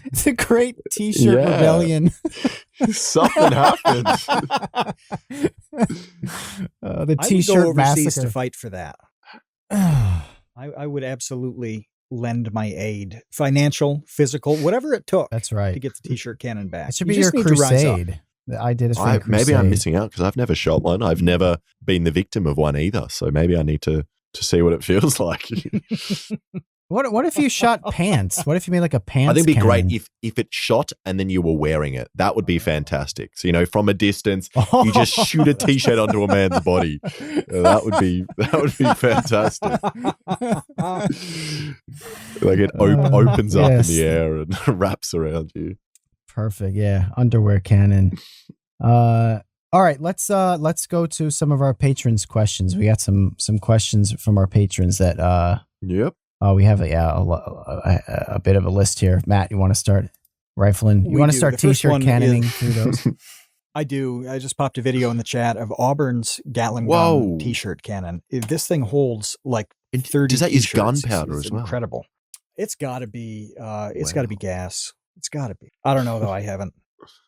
It's a great t-shirt rebellion. Something happened. I The t-shirt would go overseas massacre. to fight for that. I would absolutely lend my aid, financial, physical, whatever it took. That's right. To get the t-shirt cannon back. It should be your crusade. I did it for a crusade. Maybe I'm missing out because I've never shot one. I've never been the victim of one either. So maybe I need to see what it feels like. What if you shot pants? What if you made like a pants? I think it'd be cannon? great if it shot and then you were wearing it. That would be fantastic. So from a distance, you just shoot a t-shirt onto a man's body. That would be fantastic. Like it opens up in the air and wraps around you. Perfect. Yeah, underwear cannon. All right, let's go to some of our patrons' questions. We got some questions from our patrons that Yep. We have a bit of a list here. Matt, you want to start rifling? You want to start t-shirt cannoning through those? I do. I just popped a video in the chat of Auburn's Gatling gun t-shirt cannon. This thing holds like 30. Does that use t-shirts. gunpowder as well? Incredible. It's got to be. It's got to be gas. It's got to be. I don't know though. I haven't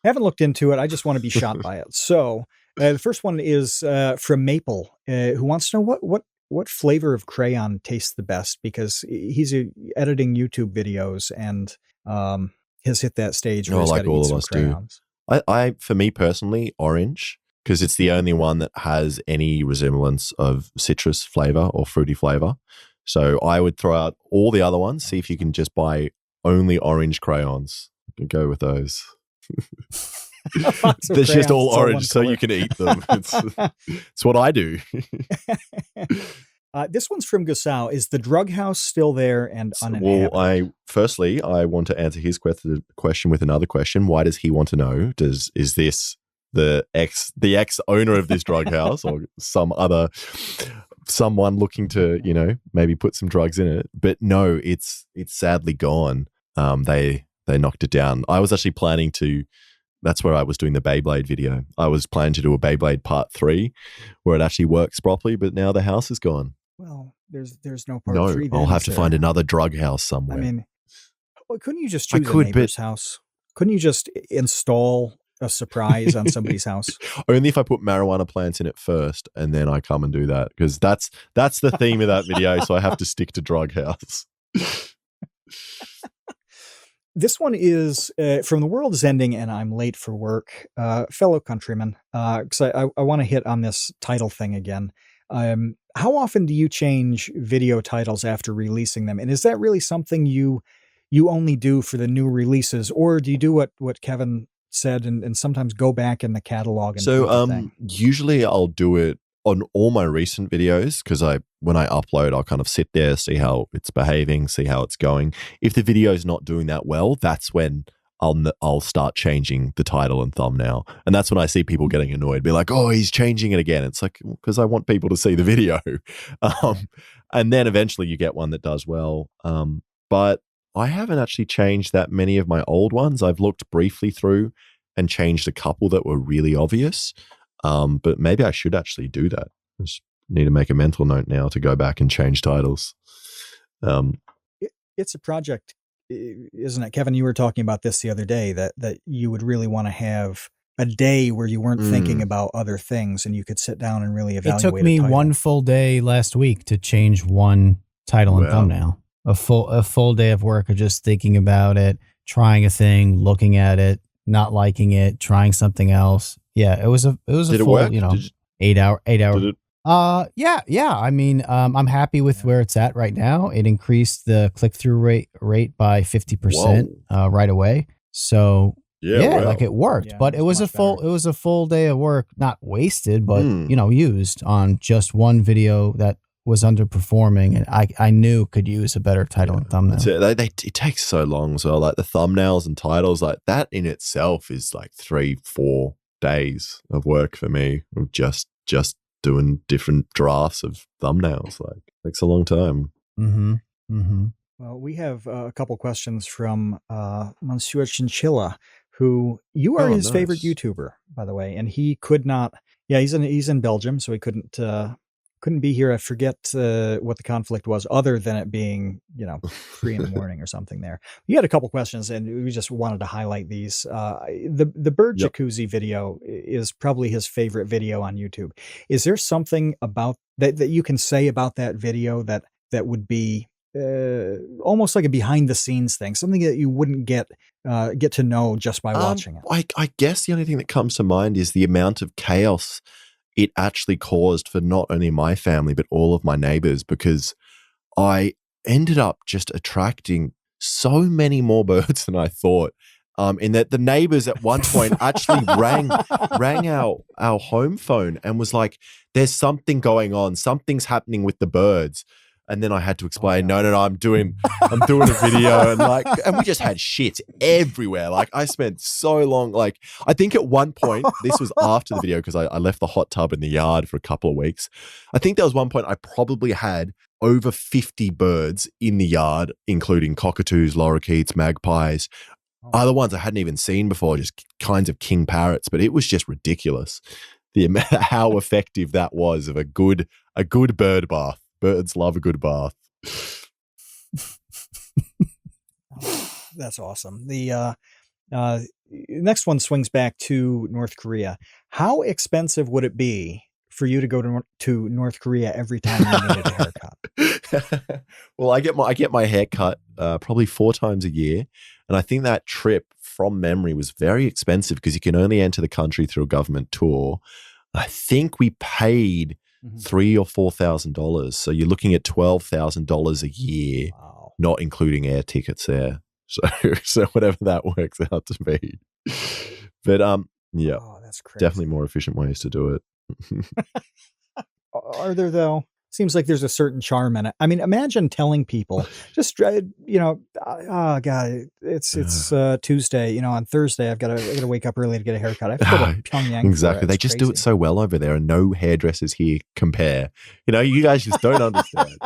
looked into it. I just want to be shot by it. So the first one is from Maple, who wants to know what flavor of crayon tastes the best, because he's editing YouTube videos and has hit that stage where he's got to eat some crayons. I for me personally, orange, because it's the only one that has any resemblance of citrus flavor or fruity flavor. So I would throw out all the other ones, see if you can just buy only orange crayons. go with those. Box of They're just crayons, all it's one orange, so color. you can eat them. It's what I do. This one's from Gusau. Is the drug house still there and uninhabited? Well, I want to answer his question with another question. Why does he want to know? Is this the ex owner of this drug house, or someone looking to maybe put some drugs in it? But no, it's sadly gone. They knocked it down. I was actually planning to. That's where I was doing the Beyblade video. I was planning to do a Beyblade Part 3 where it actually works properly, but now the house is gone. Well, there's no part 3 then, I'll have is to there? find another drug house somewhere. I mean, couldn't you just choose could, a neighbor's house? Couldn't you just install a surprise on somebody's house? Only if I put marijuana plants in it first, and then I come and do that, because that's the theme of that video, so I have to stick to drug house. This one is from The World Is Ending and I'm Late for Work. Fellow countrymen, because I want to hit on this title thing again. How often do you change video titles after releasing them? And is that really something you only do for the new releases, or do you do what Kevin said and sometimes go back in the catalog and tweak the thing? Usually I'll do it on all my recent videos, because when I upload, I'll kind of sit there, see how it's behaving, see how it's going. If the video is not doing that well, that's when I'll start changing the title and thumbnail. And that's when I see people getting annoyed, be like, oh, he's changing it again. It's like, because I want people to see the video. And then eventually you get one that does well. But I haven't actually changed that many of my old ones. I've looked briefly through and changed a couple that were really obvious. But maybe I should actually do that. I just need to make a mental note now to go back and change titles. It's a project, isn't it? Kevin, you were talking about this the other day, that you would really want to have a day where you weren't thinking about other things and you could sit down and really evaluate. It took me one full day last week to change one title and thumbnail. A full day of work of just thinking about it, trying a thing, looking at it, not liking it, trying something else. Yeah, it was a full, 8 hour. Did it? Yeah. I mean, I'm happy with where it's at right now. It increased the click-through rate by 50% right away. So like it worked, but it was a full day of work, not wasted, but used on just one video that was underperforming, and I knew could use a better title and thumbnail. It takes so long. So like the thumbnails and titles, like that in itself is like 3-4 days of work for me, of just doing different drafts of thumbnails. Like, takes a long time. Well, we have a couple questions from Monsieur Chinchilla, who you are his favorite YouTuber, by the way, and he could not. Yeah, he's in Belgium, so he couldn't be here. I forget what the conflict was, other than it being 3 a.m. or something. There, you had a couple questions, and we just wanted to highlight these. The bird jacuzzi video is probably his favorite video on YouTube. Is there something about that you can say about that video that would be almost like a behind the scenes thing, something that you wouldn't get to know just by watching it? I guess the only thing that comes to mind is the amount of chaos it actually caused for not only my family, but all of my neighbors, because I ended up just attracting so many more birds than I thought. In that the neighbors at one point actually rang our home phone and was like, there's something going on. Something's happening with the birds. And then I had to explain, no, I'm doing a video, and we just had shit everywhere. Like, I spent so long, like, I think at one point, this was after the video, because I left the hot tub in the yard for a couple of weeks. I think there was one point I probably had over 50 birds in the yard, including cockatoos, lorikeets, magpies, other ones I hadn't even seen before, just kinds of king parrots. But it was just ridiculous, how effective that was of a good bird bath. Birds love a good bath. That's awesome. The next one swings back to North Korea. How expensive would it be for you to go to North Korea every time you needed a haircut? Well, I get my hair cut probably 4 times a year, and I think that trip, from memory, was very expensive because you can only enter the country through a government tour. I think we paid $3,000 or $4,000. So you're looking at $12,000 a year, not including air tickets there. So whatever that works out to be. But yeah, Oh, that's crazy. definitely more efficient ways to do it. Are there though? Seems like there's a certain charm in it. I mean, imagine telling people just oh god, it's Tuesday. On Thursday I gotta wake up early to get a haircut. I have to go to Pyongyang. Exactly. They It's just do it crazy. so well over there, and no hairdressers here compare. You guys just don't understand.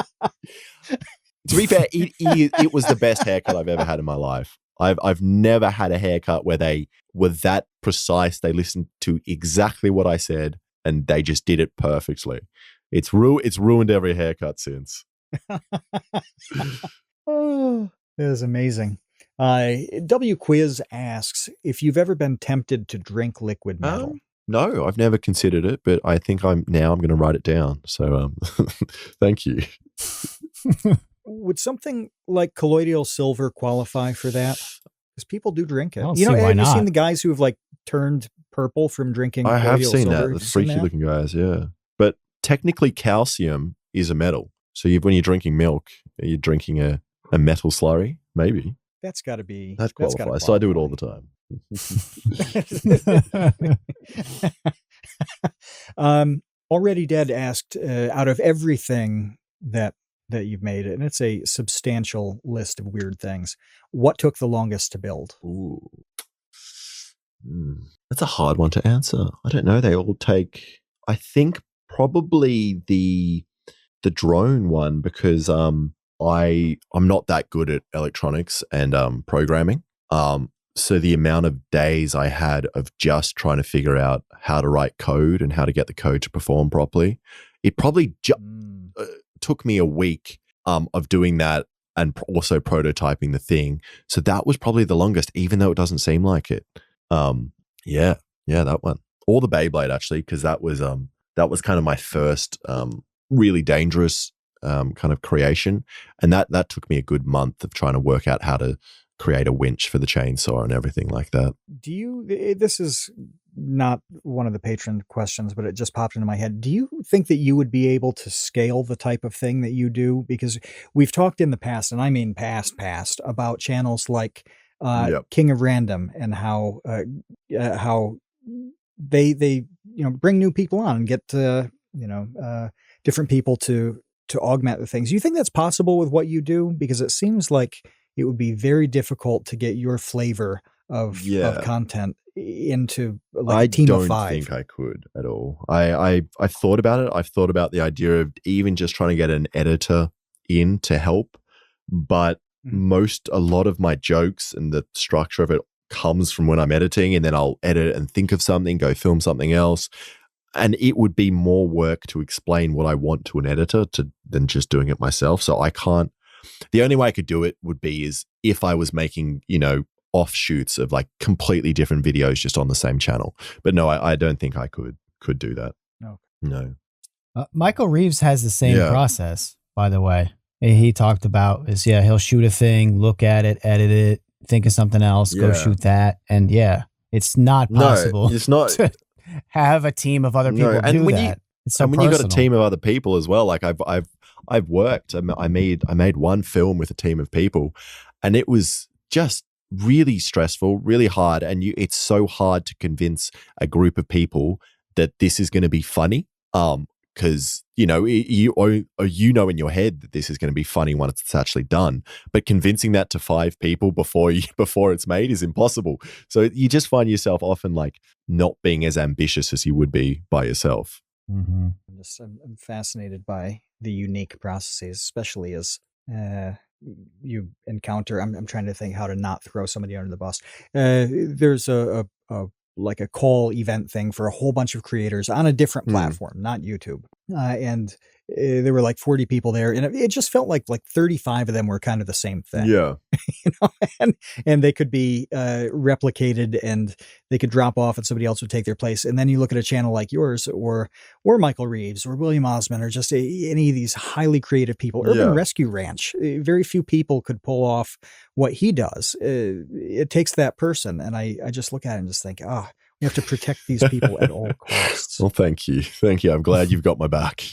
To be fair, it was the best haircut I've ever had in my life. I've never had a haircut where they were that precise. They listened to exactly what I said, and they just did it perfectly. It's ruined every haircut since. Oh, it is amazing. W Quiz asks if you've ever been tempted to drink liquid metal. No, I've never considered it, but I think I'm going to write it down. So, thank you. Would something like colloidal silver qualify for that? Because people do drink it. I don't see why have you not. seen the guys who have like turned purple from drinking? I have colloidal seen silver? that. Have The you seen freaky that? looking guys, yeah. But technically, calcium is a metal. So when you're drinking milk, you're drinking a metal slurry, maybe. That's got to be That that's gotta qualifies. So I do it all the time. Already Dead asked, out of everything that you've made, and it's a substantial list of weird things, what took the longest to build? Ooh. That's a hard one to answer. I don't know. They all take, I think, probably the drone one, because I'm not that good at electronics and programming. So the amount of days I had of just trying to figure out how to write code and how to get the code to perform properly, it probably took me a week of doing that and also prototyping the thing. So that was probably the longest, even though it doesn't seem like it. Yeah, that one. Or the Beyblade, actually, because that was kind of my first really dangerous kind of creation, and that took me a good month of trying to work out how to create a winch for the chainsaw and everything like that. This is not one of the patron questions, but it just popped into my head. Do you think that you would be able to scale the type of thing that you do? Because we've talked in the past, and I mean past, about channels like King of Random and how they bring new people on and get different people to augment the things. Do you think that's possible with what you do? Because it seems like it would be very difficult to get your flavor of content into like a team of 5. I don't think I could at all. I've thought about it. I've thought about the idea of even just trying to get an editor in to help, but a lot of my jokes and the structure of it comes from when I'm editing, and then I'll edit and think of something, go film something else. And it would be more work to explain what I want to an editor than just doing it myself. So I can't. The only way I could do it would be is if I was making, offshoots of like completely different videos just on the same channel. But no, I don't think I could do that. No. Michael Reeves has the same process, by the way. He talked about he'll shoot a thing, look at it, edit it, think of something else, go shoot that. And it's not possible. No, it's not. To have a team of other people do that. It's so when you got a team of other people as well, like I've worked. I made one film with a team of people, and it was just really stressful, really hard. And it's so hard to convince a group of people that this is going to be funny. Because you know in your head that this is going to be funny once it's actually done, but convincing that to 5 people before it's made is impossible. So you just find yourself often like not being as ambitious as you would be by yourself. Mm-hmm. I'm fascinated by the unique processes, especially as you encounter. I'm trying to think how to not throw somebody under the bus. There's a like a call event thing for a whole bunch of creators on a different platform, not YouTube. And there were like 40 people there, and it just felt like 35 of them were kind of the same thing. Yeah. And they could be replicated, and they could drop off and somebody else would take their place. And then you look at a channel like yours or Michael Reeves or William Osmond or just any of these highly creative people. Urban Rescue Ranch, very few people could pull off what he does. It takes that person. And I just look at it and just think, we have to protect these people at all costs. Well, thank you. I'm glad you've got my back.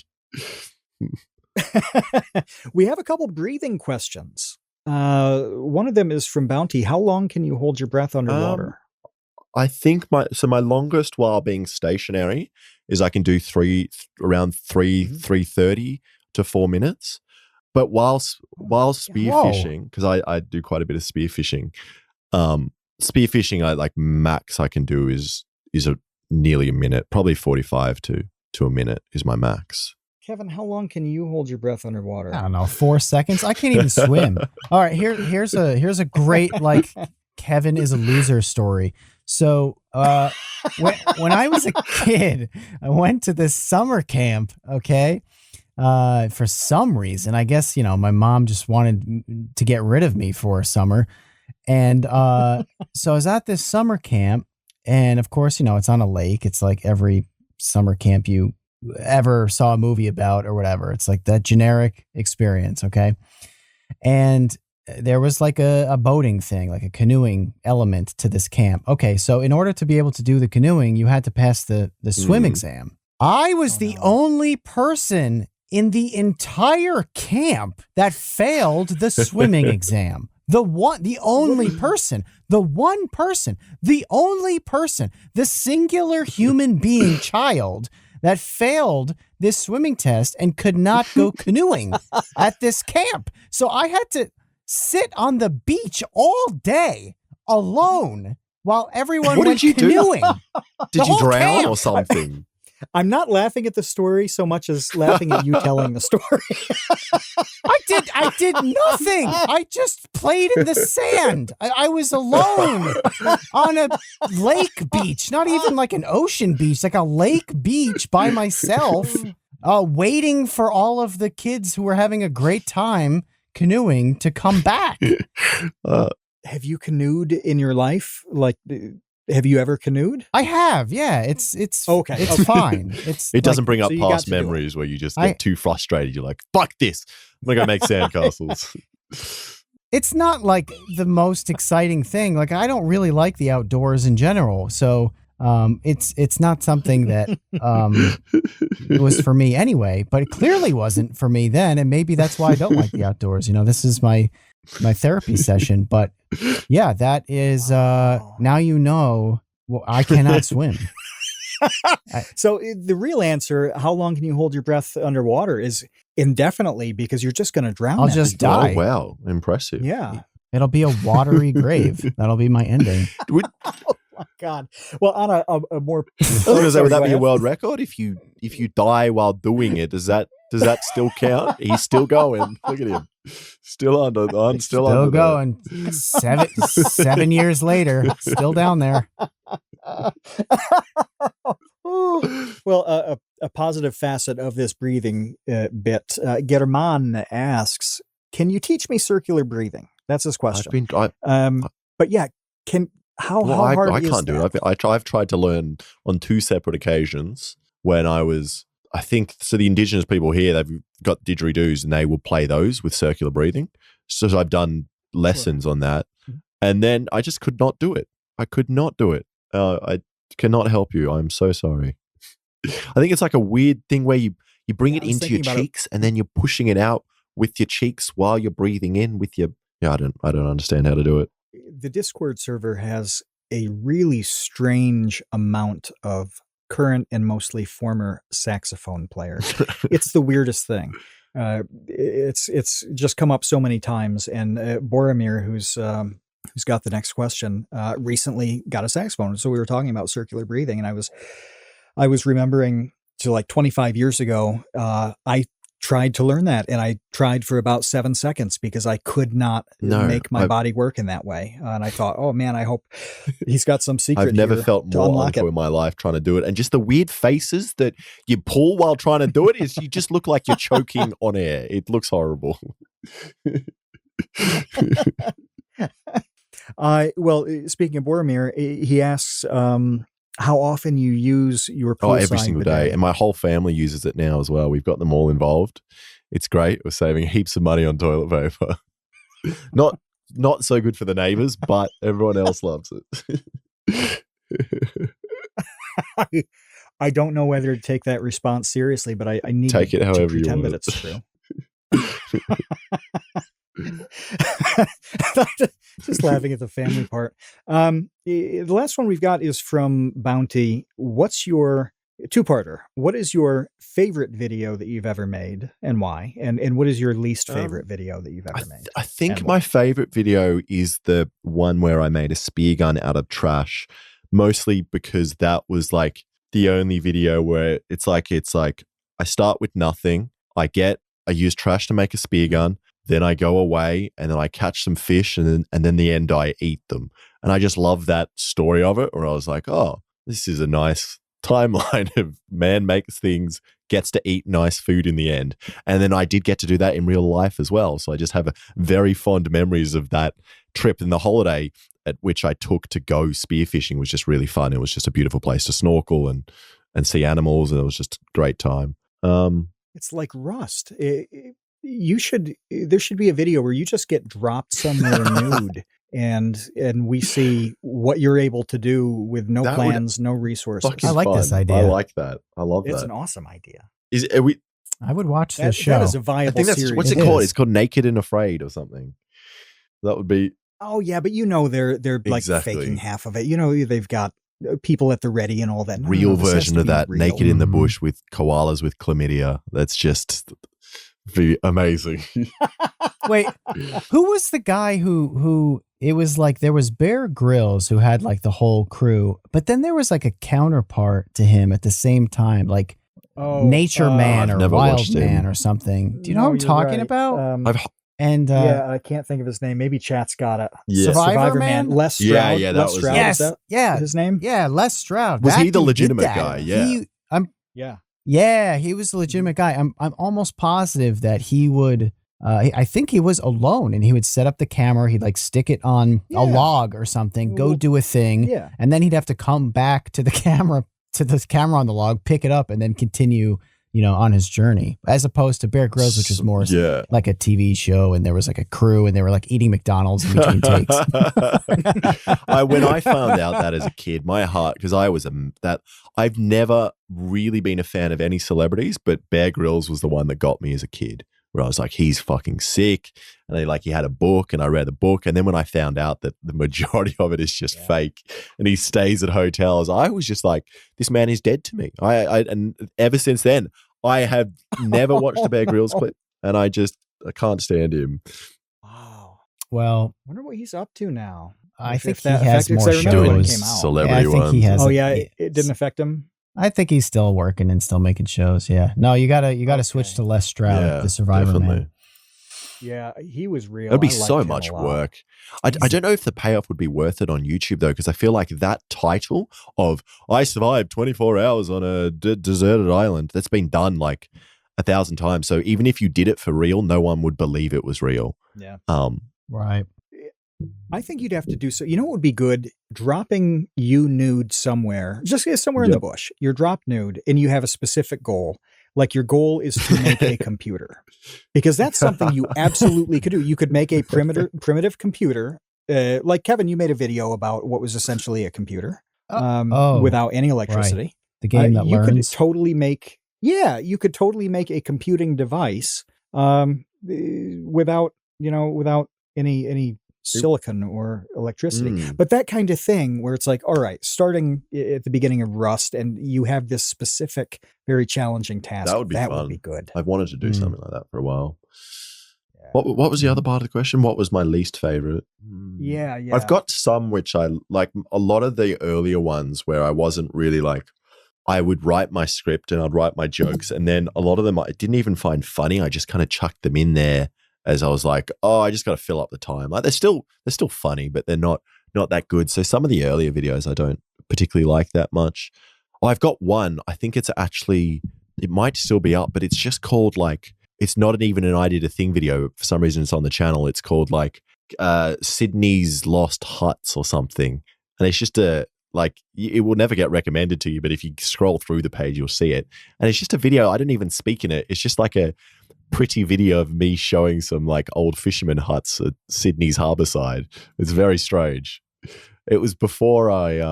We have a couple breathing questions One of them is from Bounty. How long can you hold your breath underwater? I think my longest while being stationary is I can do around 3:30 to 4 minutes. But while spearfishing, because I do quite a bit of spearfishing, spearfishing I like max I can do is nearly a minute, probably 45 to a minute is my max. Kevin, how long can you hold your breath underwater? I don't know, 4 seconds. I can't even swim. All right, here's a great like Kevin is a loser story. So when I was a kid, I went to this summer camp. Okay. For some reason, I guess, my mom just wanted to get rid of me for a summer. And so I was at this summer camp, and of course, it's on a lake. It's like every summer camp you ever saw a movie about or whatever. It's like that generic experience. Okay. And there was like a boating thing, like a canoeing element to this camp. Okay. So in order to be able to do the canoeing, you had to pass the swim exam. I was the only person in the entire camp that failed the swimming exam. The only person, the singular human being child that failed this swimming test and could not go canoeing at this camp. So I had to sit on the beach all day alone while everyone went canoeing. Did you drown or something? I'm not laughing at the story so much as laughing at you telling the story. I did nothing. I just played in the sand. I was alone on a lake beach, not even like an ocean beach, like a lake beach by myself, waiting for all of the kids who were having a great time canoeing to come back. Have you canoed in your life? Like, have you ever canoed? I have, yeah. It's okay. It's fine. It doesn't bring up past memories where you just get too frustrated. You're like, fuck this. I'm going to make sandcastles. It's not like the most exciting thing. Like, I don't really like the outdoors in general. So it's not something that it was for me anyway, but it clearly wasn't for me then. And maybe that's why I don't like the outdoors. This is my therapy session, but yeah, that is now well, I cannot swim. So the real answer, how long can you hold your breath underwater, is indefinitely, because you're just going to drown. I'll just die. Oh, wow. Impressive. Yeah. It'll be a watery grave. That'll be my ending. Oh my God. Well, on a more would that be a world record? If you die while doing it, does that still count? He's still going. Look at him. Still under going. 7 years later, still down there. Well, a positive facet of this breathing bit. German asks, "Can you teach me circular breathing?" That's his question. But yeah, how hard I is can't do it. I've tried to learn on 2 separate occasions when I was. I think so. The indigenous people here, they've got didgeridoos and they will play those with circular breathing. So I've done lessons on that, and then I just could not do it. I could not do it. I cannot help you. I'm so sorry. I think it's like a weird thing where you bring it into your cheeks and then you're pushing it out with your cheeks while you're breathing in with your. Yeah, I don't understand how to do it. The Discord server has a really strange amount of current and mostly former saxophone players. It's the weirdest thing. It's just come up so many times. And Boromir, who's got the next question, recently got a saxophone. So we were talking about circular breathing, and I was remembering to like 25 years ago, I tried to learn that, and I tried for about 7 seconds because I could not make my body work in that way. And I thought, oh man, I hope he's got some secret. I've never felt more uncle in my life trying to do it. And just the weird faces that you pull while trying to do it is you just look like you're choking on air. It looks horrible. Well, speaking of Boromir, he asks, how often you use your poolside every single day. And my whole family uses it now as well. We've got them all involved. It's great. We're saving heaps of money on toilet paper. Not so good for the neighbors, but everyone else loves it. I don't know whether to take that response seriously, but I need take it however you pretend want. that it's true. Just laughing at the family part. The last one we've got is from Bounty. What's your two-parter? What is your favorite video that you've ever made and why? And what is your least favorite video that you've ever made? I think my favorite video is the one where I made a spear gun out of trash, mostly because that was like the only video where it's like I start with nothing. I use trash to make a spear gun. Then I go away and then I catch some fish and then the end I eat them. And I just love that story of it where I was like, oh, this is a nice timeline of man makes things, gets to eat nice food in the end. And then I did get to do that in real life as well. So I just have very fond memories of that trip, and the holiday at which I took to go spearfishing was just really fun. It was just a beautiful place to snorkel and see animals, and it was just a great time. It's like Rust. There should be a video where you just get dropped somewhere nude and we see what you're able to do with no plans, no resources. I like this idea. I like that. I love that. It's an awesome idea. I would watch this show. That is a viable series. What's it called? It's called Naked and Afraid or something. That would be. Oh yeah, but they're like faking half of it. They've got people at the ready and all that. Real version of that, real. Naked in the bush with koalas with chlamydia. That's just amazing. Wait, who was the guy who it was like there was Bear Grylls who had like the whole crew, but then there was like a counterpart to him at the same time, like Nature Man or Wild Man or something. Do you know what I'm talking about? I can't think of his name. Maybe chat's got it. Yeah. Survivor Man? Les Stroud. Yeah, that was Stroud. Yes, Is that his name? Yeah, Les Stroud. Was he the legitimate guy? Yeah. Yeah, he was the legitimate guy. I'm almost positive that he would. I think he was alone, and he would set up the camera. He'd like stick it on a log or something, go do a thing, and then he'd have to come back to the camera on the log, pick it up, and then continue, on his journey. As opposed to Bear Grylls, which is more like a TV show, and there was like a crew, and they were like eating McDonald's in between takes. When I found out that as a kid, my heart, because I was I've never really been a fan of any celebrities, but Bear Grylls was the one that got me as a kid. Where I was like, he's fucking sick. And he had a book, and I read the book. And then when I found out that the majority of it is just fake and he stays at hotels, I was just like, this man is dead to me. And ever since then, I have never watched a Bear Grylls clip, and I can't stand him. Wow. Well, I wonder what he's up to now. I think he has more shows. Celebrity ones. He has. Oh yeah, it didn't affect him. I think he's still working and still making shows. Yeah. No, you gotta switch to Les Stroud, the Survivor Man. Yeah, he was real. It'd be so much work. I don't know if the payoff would be worth it on YouTube though, because I feel like that title of "I survived 24 hours on a deserted island" that's been done like 1,000 times. So even if you did it for real, no one would believe it was real. Yeah. Right. I think you'd have to do so. You know what would be good? Dropping you nude somewhere, just somewhere in the bush. You're dropped nude and you have a specific goal. Like your goal is to make a computer, because that's something you absolutely could do. You could make a primitive computer. Like Kevin, you made a video about what was essentially a computer without any electricity. Right. The game that learns. You could totally make a computing device without any silicon or electricity. But that kind of thing where it's like, all right, starting at the beginning of Rust, and you have this specific, very challenging task. That would be fun. Would be good. I've wanted to do something like that for a while. Yeah. What was the other part of the question? What was my least favorite? Yeah. I've got some which I like. A lot of the earlier ones where I wasn't really like, I would write my script and I'd write my jokes, and then a lot of them I didn't even find funny. I just kind of chucked them in there as I was like, oh, I just got to fill up the time. Like they're still funny, but they're not that good. So some of the earlier videos I don't particularly like that much. Oh, I've got one. I think it might still be up, but it's just called like, it's not even an I Did a Thing video. For some reason it's on the channel. It's called like Sydney's Lost Huts or something. And it's just it will never get recommended to you, but if you scroll through the page, you'll see it. And it's just a video. I didn't even speak in it. It's just like a pretty video of me showing some like old fisherman huts at Sydney's harborside. It's very strange. It was before I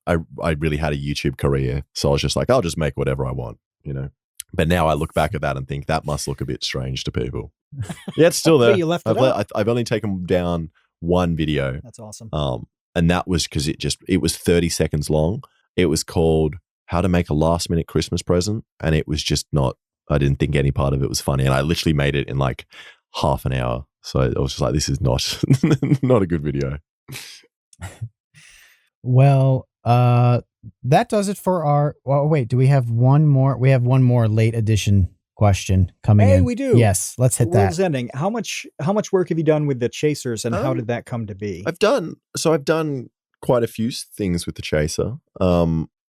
really had a YouTube career, so I was just like, I'll just make whatever I want, But now I look back at that and think that must look a bit strange to people. Yeah, it's still there. You left it up. I've only taken down one video. That's awesome. And that was because it was 30 seconds long. It was called How to Make a Last Minute Christmas Present. And it was just not, I didn't think any part of it was funny. And I literally made it in like half an hour. So I was just like, this is not, not a good video. Well, that does it for our, well, wait, do we have one more? We have one more late edition question coming in. Hey, we do. Yes, let's hit The that. world's ending. How much work have you done with the chasers, and how did that come to be? I've done quite a few things with the chaser.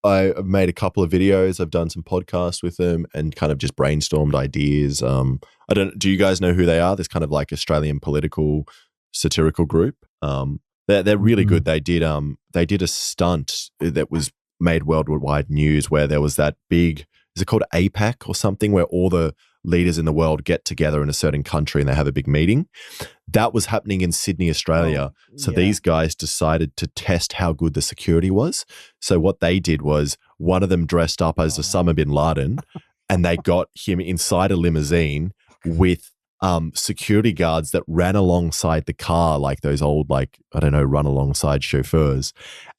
I've made a couple of videos. I've done some podcasts with them and kind of just brainstormed ideas. Do you guys know who they are? This kind of like Australian political satirical group. They're really good. They did a stunt that was made worldwide news where there was that big, is it called APAC or something, where all the leaders in the world get together in a certain country and they have a big meeting. That was happening in Sydney, Australia. So these guys decided to test how good the security was. So what they did was one of them dressed up as Osama bin Laden and they got him inside a limousine with security guards that ran alongside the car, like those old, like, I don't know, run alongside chauffeurs.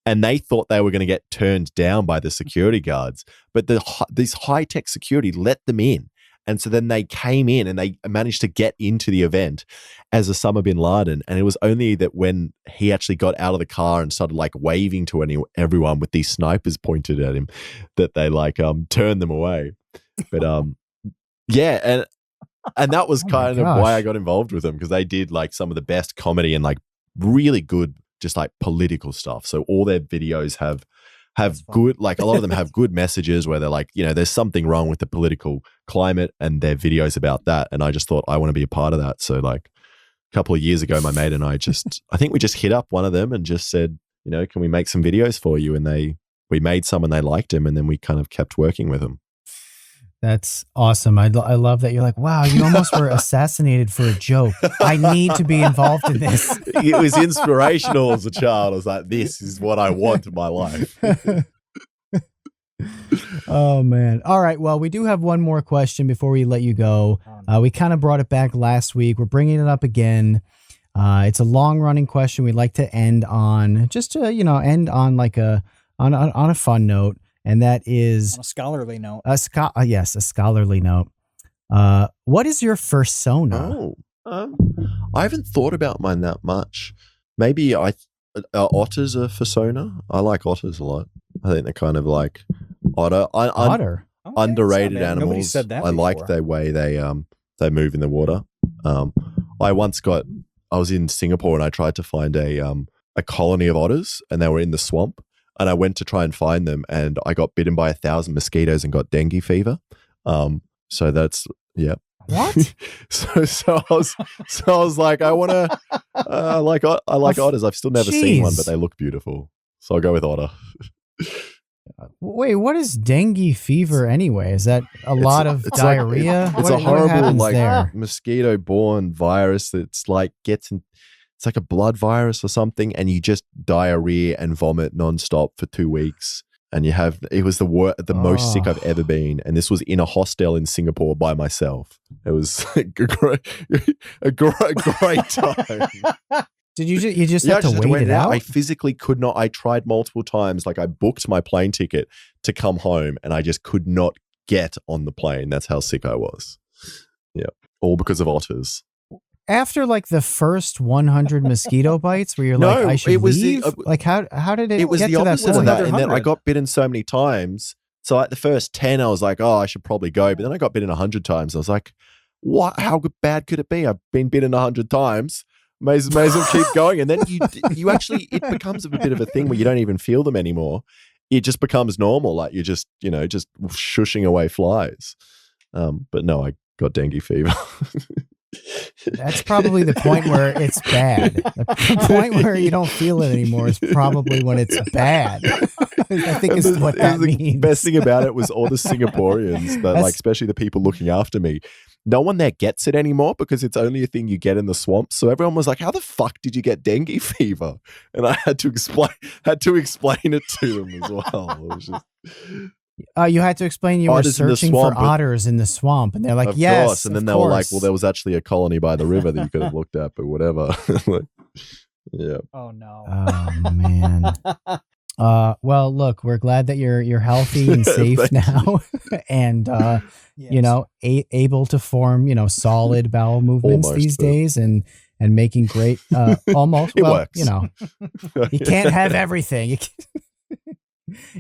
And they thought they were going to get turned down by the security guards. But these high-tech security let them in. And so then they came in and they managed to get into the event as Osama bin Laden. And it was only that when he actually got out of the car and started like waving to everyone with these snipers pointed at him that they like turned them away. But yeah, and that was kind of why I got involved with them, because they did like some of the best comedy and like really good just like political stuff. So all their videos have good, like a lot of them have good messages where they're like, you know, there's something wrong with the political climate, and their videos about that. And I just thought I want to be a part of that. So like a couple of years ago, my mate and I think we just hit up one of them and just said, you know, can we make some videos for you? And we made some and they liked him, and then we kind of kept working with them. That's awesome. I love that you're like, wow, you almost were assassinated for a joke. I need to be involved in this. It was inspirational as a child. I was like, this is what I want in my life. Oh, man. All right. Well, we do have one more question before we let you go. We kind of brought it back last week. We're bringing it up again. It's a long running question. We'd like to end on just to, end on like on a fun note. And that is on a scholarly note. Yes, a scholarly note. What is your fursona? I haven't thought about mine that much. Maybe otters are fursona. I like otters a lot. I think they're kind of like otter. Underrated animals. Nobody said that before. Like the way they move in the water. I was in Singapore and I tried to find a colony of otters, and they were in the swamp. And I went to try and find them, and I got bitten by 1,000 mosquitoes and got dengue fever. So that's, yeah. What? so I was like, I want to, I like otters. I've still never seen one, but they look beautiful. So I'll go with otter. Wait, what is dengue fever anyway? Is that a lot of diarrhea? It's a horrible mosquito-borne virus that's like it's like a blood virus or something, and you just diarrhea and vomit nonstop for 2 weeks. And it was the most sick I've ever been. And this was in a hostel in Singapore by myself. It was a great time. Did you just have to wait it out? I physically could not. I tried multiple times. Like I booked my plane ticket to come home, and I just could not get on the plane. That's how sick I was. Yeah. All because of otters. After like the first 100 mosquito bites, where you're like, I should leave? Like how did it get to that point? Of that, and then I got bitten so many times. So like the first 10, I was like, oh, I should probably go. But then I got bitten 100 times. I was like, what? How bad could it be? I've been bitten 100 times. May as well keep going. And then you actually, it becomes a bit of a thing where you don't even feel them anymore. It just becomes normal. Like you're just, just shushing away flies. But no, I got dengue fever. That's probably the point where it's bad. The point where you don't feel it anymore is probably when it's bad. I think is what that means. The best thing about it was all the Singaporeans, that like, especially the people looking after me, no one there gets it anymore because it's only a thing you get in the swamps. So everyone was like, how the fuck did you get dengue fever? And I had to explain it to them as well. It was just, You had to explain you were Otters in the searching swamp, for otters in the swamp, and they're like, of yes, course. And then of they were like, course. well, there was actually a colony by the river that you could have looked at, but whatever. Like, yeah. Oh no. Oh man. Well, look, we're glad that you're healthy and safe Thank now, and Yes. able to form solid bowel movements Almost, these but- days, and making great almost. It well, works. You can't have everything.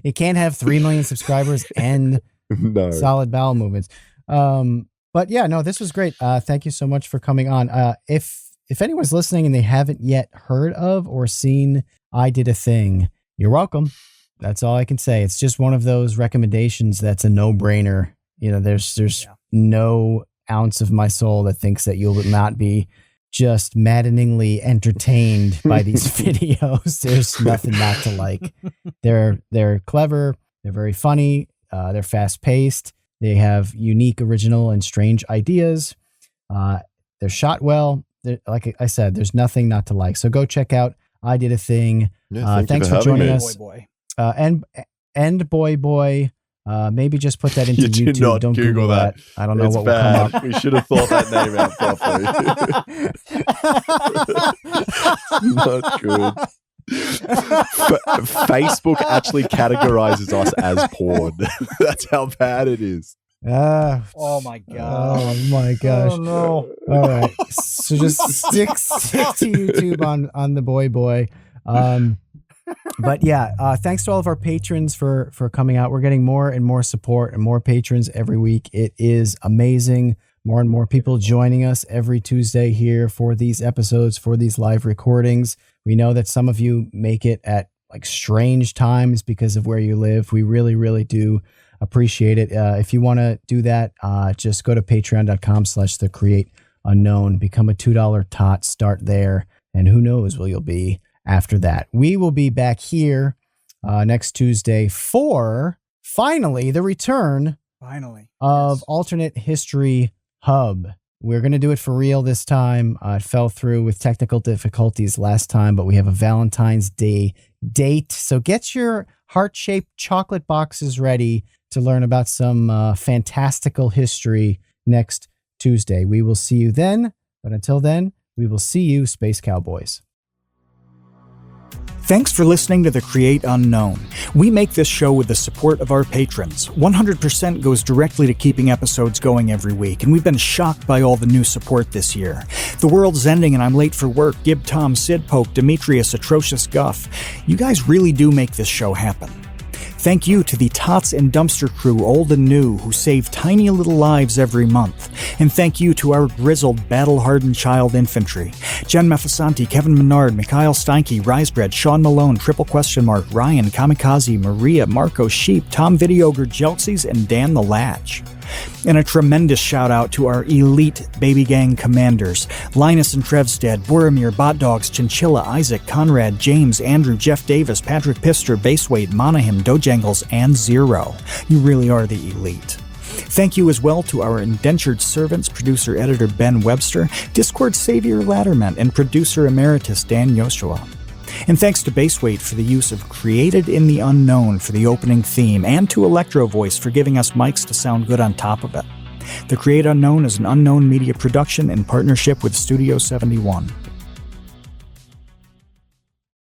You can't have 3 million subscribers and No. solid bowel movements. But yeah, no, this was great. Thank you so much for coming on. If anyone's listening and they haven't yet heard of or seen I Did a Thing, you're welcome. That's all I can say. It's just one of those recommendations that's a no-brainer. There's no ounce of my soul that thinks that you'll not be just maddeningly entertained by these videos. There's nothing not to like. They're clever. They're very funny. They're fast paced. They have unique, original, and strange ideas. They're shot well. Like I said, there's nothing not to like. So go check out I Did a Thing. Yeah, Thanks you for joining having me. us. Boy. And boy. Maybe just put that into You did YouTube. not Don't Google that. I don't know It's what will come bad. up. We should have thought that name out properly. Not good. Facebook actually categorizes us as porn. That's how bad it is. Oh my god. Oh my gosh. Oh no. All right. So just stick to YouTube on the boy. But yeah, thanks to all of our patrons for coming out. We're getting more and more support and more patrons every week. It is amazing. More and more people joining us every Tuesday here for these episodes, for these live recordings. We know that some of you make it at like strange times because of where you live. We really, really do appreciate it. If you want to do that, just go to patreon.com/thecreateunknown, become a $2 tot, start there. And who knows where you'll be after that. We will be back here next Tuesday for finally the return of Yes. Alternate History Hub. We're going to do it for real this time. It fell through with technical difficulties last time, but we have a Valentine's Day date. So get your heart-shaped chocolate boxes ready to learn about some fantastical history next Tuesday. We will see you then, but until then, we will see you, Space Cowboys. Thanks for listening to The Create Unknown. We make this show with the support of our patrons. 100% goes directly to keeping episodes going every week, and we've been shocked by all the new support this year. The world's ending and I'm late for work. Gib Tom, Sid Poke, Demetrius, Atrocious Guff. You guys really do make this show happen. Thank you to the Tots and Dumpster crew, old and new, who save tiny little lives every month. And thank you to our grizzled, battle-hardened child infantry. Jen Mefasanti, Kevin Menard, Mikhail Steinke, Risebread, Sean Malone, Triple Question Mark, Ryan, Kamikaze, Maria, Marco Sheep, Tom Videogre, Jeltsies, and Dan the Latch. And a tremendous shout out to our elite Baby Gang commanders, Linus and Trevstead, Boromir, Bot Dogs, Chinchilla, Isaac, Conrad, James, Andrew, Jeff Davis, Patrick Pister, Baseweight, Monahim, Dojangles, and Zero. You really are the elite. Thank you as well to our indentured servants, producer-editor Ben Webster, Discord Savior Latterman, and producer emeritus Dan Yoshua. And thanks to Baseweight for the use of Created in the Unknown for the opening theme, and to Electro Voice for giving us mics to sound good on top of it. The Create Unknown is an Unknown Media production in partnership with Studio 71.